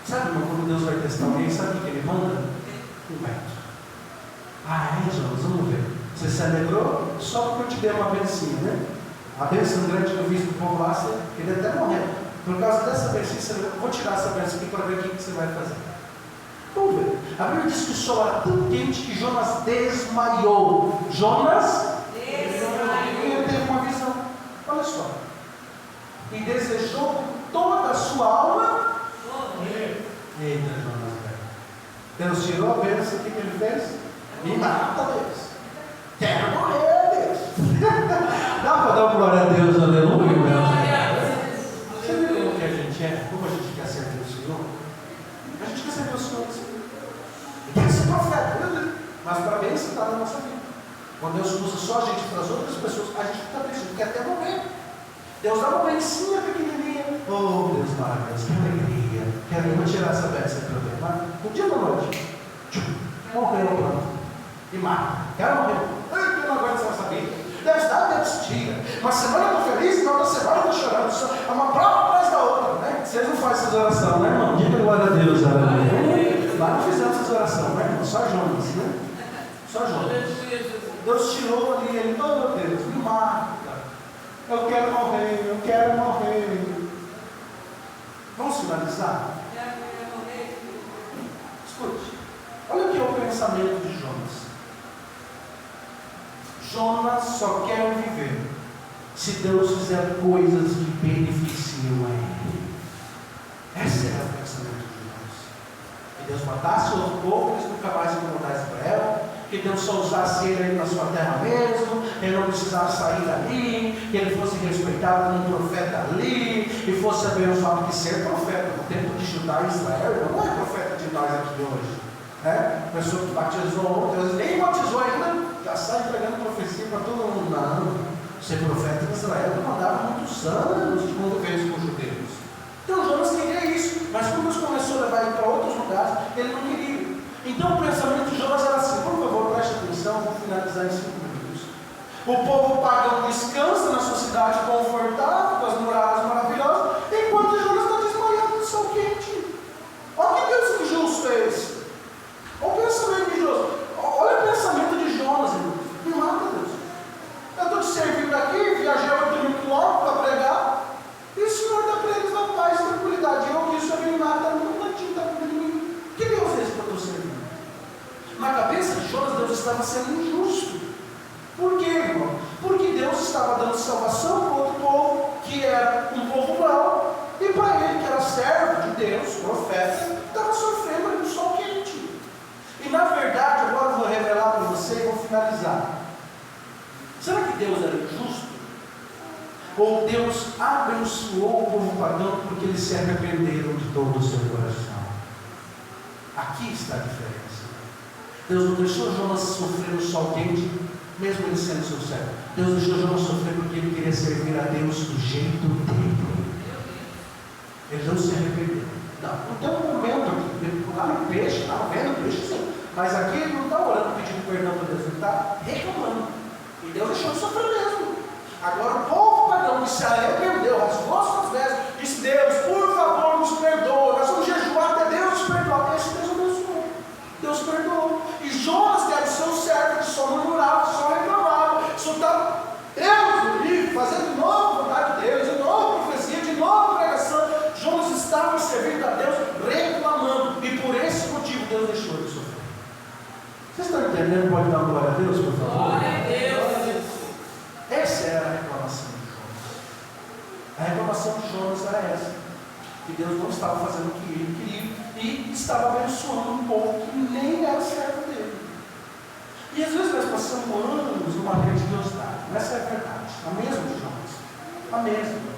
Sabe, irmão, quando Deus vai testar alguém, sabe o que ele manda? Um vento. Jonas, vamos ver. Você se alegrou só porque eu te dei uma bencinha, né? A benção grande que eu fiz para o povo lá, você queria até morrer. Por causa dessa benção, eu vou tirar essa benção aqui para ver o que você vai fazer. Vamos ver. A Bíblia diz que o sol era tão quente que Jonas desmaiou. Jonas desmaiou. Ele teve uma visão. Olha só. E desejou com toda a sua alma. Eita, Jonas, velho. Deus tirou a bênção, o que ele fez? Me mata, Deus. Quero morrer, Deus. Dá para dar glória a Deus, aleluia, meu. Você viu como que a gente é? Como a gente quer servir o Senhor? A gente quer servir o Senhor. Quer ser profeta, mas para a bênção está na nossa vida. Quando Deus usa só a gente para as outras pessoas, a gente fica triste, quer até morrer. Deus dá uma bencinha pequenininha. Oh, Deus maravilhoso, que alegria. Quero tirar essa benção para eu ver. Um dia da noite, morreu, pronto. E mata. Quero morrer. Eu não aguento essa vida. Deus dá, Deus tira. Uma semana eu estou feliz, na outra semana eu estou chorando. É uma prova atrás da outra, né? Vocês não fazem essas orações, né, irmão? Diga glória a Deus, aleluia. Lá não fizemos essas orações, né, irmão? Só Jonas, né? Só Jonas. Deus tirou ali, ele, oh meu Deus, me mata. Eu quero morrer, eu quero morrer. Vamos finalizar? Escute. Olha aqui o pensamento de Jonas. Jonas só quer viver se Deus fizer coisas que beneficiam a ele. Esse era o pensamento de Jonas. Que Deus matasse o outro povo, eles nunca mais incomodassem Israel. Que Deus só usasse ele aí na sua terra mesmo, ele não precisava sair dali, que ele fosse respeitado como um profeta ali, e fosse abençoado. Porque ser profeta no tempo de Judá e Israel não é profeta de nós aqui hoje. A pessoa que batizou ontem, nem batizou ainda, já sai entregando profecia para todo mundo. Não, ser profeta em Israel demandava muitos anos de convivência com os judeus. Então Jonas queria isso, mas quando Deus começou a levar ele para outros lugares, ele não queria. Então o pensamento de Jonas era assim, por favor, preste atenção, vou finalizar em 5 minutos. O povo pagão descansa na sua cidade confortável, com as muralhas maravilhosas, enquanto Jonas está desmaiado no sol quente. Olha o que Deus injusto é esse. Olha o pensamento de Jonas. Olha o pensamento de Jonas, irmão. Me mata, Deus. Eu estou te servindo aqui, viajei 8.000 quilômetros para pregar, e o Senhor dá para eles uma paz e tranquilidade. Eu que o Senhor me mata num cantinho, está cuidando de mim. Que Deus é esse que eu estou servindo? Na cabeça de Jonas, Deus estava sendo injusto. Por quê, irmão? Porque Deus estava dando salvação para outro povo, que era um povo mau, e para ele, que era servo de Deus, profeta, estava sofrendo ali no sol quente. E na verdade, agora eu vou revelar para você e vou finalizar. Será que Deus era injusto? Ou Deus abençoou o povo pagão porque eles se arrependeram de todo o seu coração? Aqui está a diferença. Deus não deixou Jonas sofrer no sol quente, mesmo ele sendo seu servo. Deus deixou Jonas sofrer porque ele queria servir a Deus do jeito dele. Ele não se arrependeu. Não tem um momento aqui, lá no peixe, lá vendo peixe sim. Mas aqui ele não está orando pedindo perdão para Deus, ele está reclamando. E Deus deixou de sofrer mesmo. Agora o povo pagão que se arrependeu, rasgou suas vestes, disse: Deus, por favor, nos perdoa. Nós vamos jejuar até Deus nos perdoar. Esse Deus abençoou. Deus perdoou. E Jonas, que era o seu servo, que só murmurava, só reclamava, só estava Deus fazendo de novo a vontade de Deus, de novo profecia, de novo pregação. Jonas estava servindo a Deus, reclamando. E por esse motivo Deus deixou de sofrer. Vocês estão entendendo? Pode dar glória a Deus, por favor? Glória a Deus. Essa era a reclamação de Jonas. A reclamação de Jonas era essa: que Deus não estava fazendo o que ele queria e estava abençoando um povo que nem era servo dele. E às vezes nós passamos anos numa religiosidade. Essa é a verdade. A mesma de Jonas. A mesma.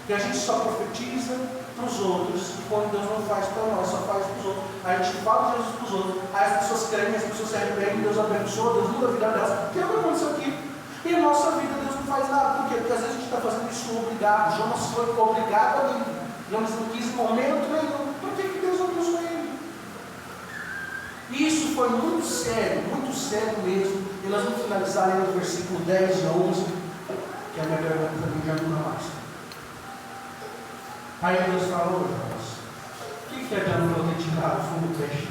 Que a gente só profetiza para os outros, e quando Deus não faz para nós, só faz para os outros, a a gente fala de Jesus para os outros, aí as pessoas creem, as pessoas se arrependem, Deus abençoa, Deus muda a vida delas, que é o que aconteceu aqui. E a nossa vida, Deus não faz nada. Por quê? Porque às vezes a gente está fazendo isso obrigado. Jonas foi obrigado a mim. Jonas não quis em momento nenhum. Por que Deus não abençoou ele? Isso foi muito sério mesmo. E nós vamos finalizar aí no versículo 10 e 11, que é a minha garganta também já não dá mais. Aí Deus falou, Jonas, o que adianta eu ter tirado o fundo do peixe?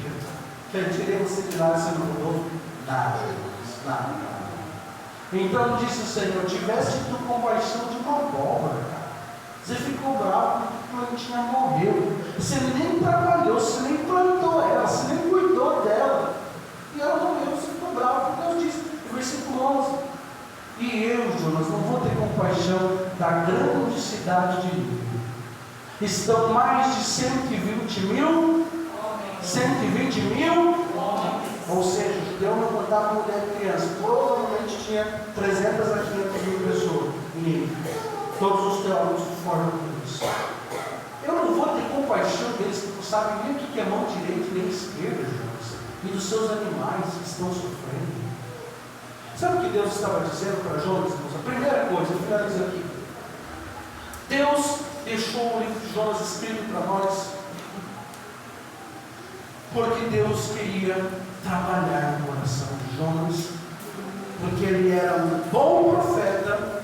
Que eu tirei você de lá e você não mudou? Nada, nada. Então disse o Senhor, tivesse tu compaixão de uma abóbora, cara. Você ficou bravo porque a plantinha morreu. Você nem trabalhou, você nem plantou ela, você nem cuidou dela. E ela morreu, você ficou bravo. Deus disse, no versículo 11, e eu, Jonas, não vou ter compaixão da grande cidade de Nínive. Estão mais de 120 mil? 120 mil? Ou seja, o judeu não contava mulher e criança. Provavelmente tinha 300 a 500 mil pessoas em Nínive. Todos os teólogos formam isso. Eu não vou ter compaixão deles que não sabem nem o que é mão direita nem esquerda, Jonas, e dos seus animais que estão sofrendo. Sabe o que Deus estava dizendo para Jonas? A primeira coisa, eu finalizo aqui. Deus deixou o livro de Jonas escrito para nós porque Deus queria trabalhar no coração de Jonas, porque ele era um bom profeta,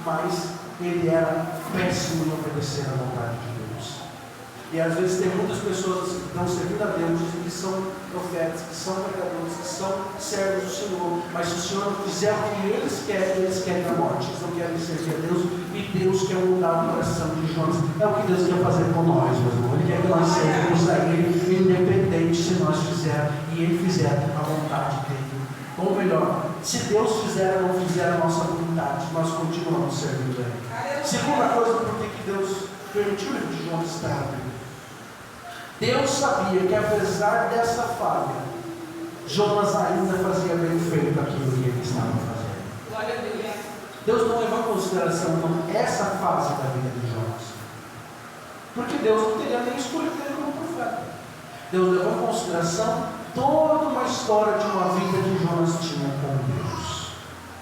mas ele era péssimo em obedecer à vontade de Deus. E às vezes tem muitas pessoas que estão servindo a Deus, dizem que são profetas, que são pregadores, que são servos do Senhor, mas se o Senhor não fizer o que eles querem a morte, eles não querem servir a Deus, e Deus quer mudar o coração de Jonas. É o que Deus quer fazer com nós, meu irmão. Ele quer que nós servamos a Ele, independente se nós fizermos e Ele fizer a vontade dEle. Ou melhor, se Deus fizer ou não fizer a nossa vontade, nós continuamos servindo a Ele. Segunda coisa, por que Deus permitiu o livro de Jonas estar aberto? Deus sabia que apesar dessa falha, Jonas ainda fazia bem feito aquilo que ele estava fazendo. Glória a Deus. Deus não levou em consideração essa fase da vida de Jonas, porque Deus não teria nem escolhido ele como profeta. Deus levou em consideração toda uma história de uma vida que Jonas tinha com Deus.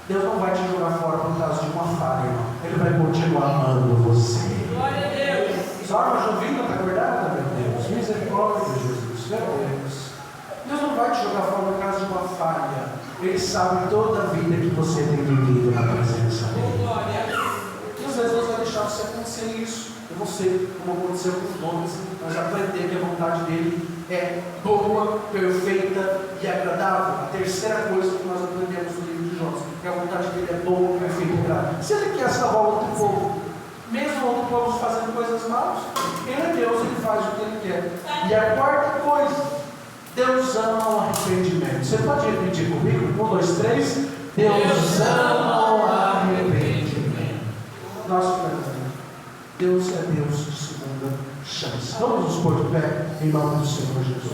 Deus não vai te jogar fora por causa de uma falha, irmão. Ele vai continuar amando você. Glória a Deus. Só a Jovina está acordada, meu Deus. Misericórdia, Jesus. Meu Deus. Deus não vai te jogar fora por causa de uma falha. Ele sabe toda a vida que você tem vivido na presença dele. E às vezes Deus vai deixar você acontecer isso. Eu não sei como aconteceu com os homens, mas aprender que a vontade dele é boa, perfeita e agradável. A terceira coisa que nós aprendemos no livro de Jonas, que a vontade dele é boa, perfeita e agradável. Se ele quer salvar outro povo, mesmo outro povo fazendo coisas malas, ele é Deus, ele faz o que ele quer. E a quarta coisa, Deus ama o arrependimento. Você pode repetir comigo? 1, 2, 3. Deus ama o arrependimento. Nosso Deus é Deus de segunda chance. Vamos nos pôr de pé em nome do Senhor Jesus.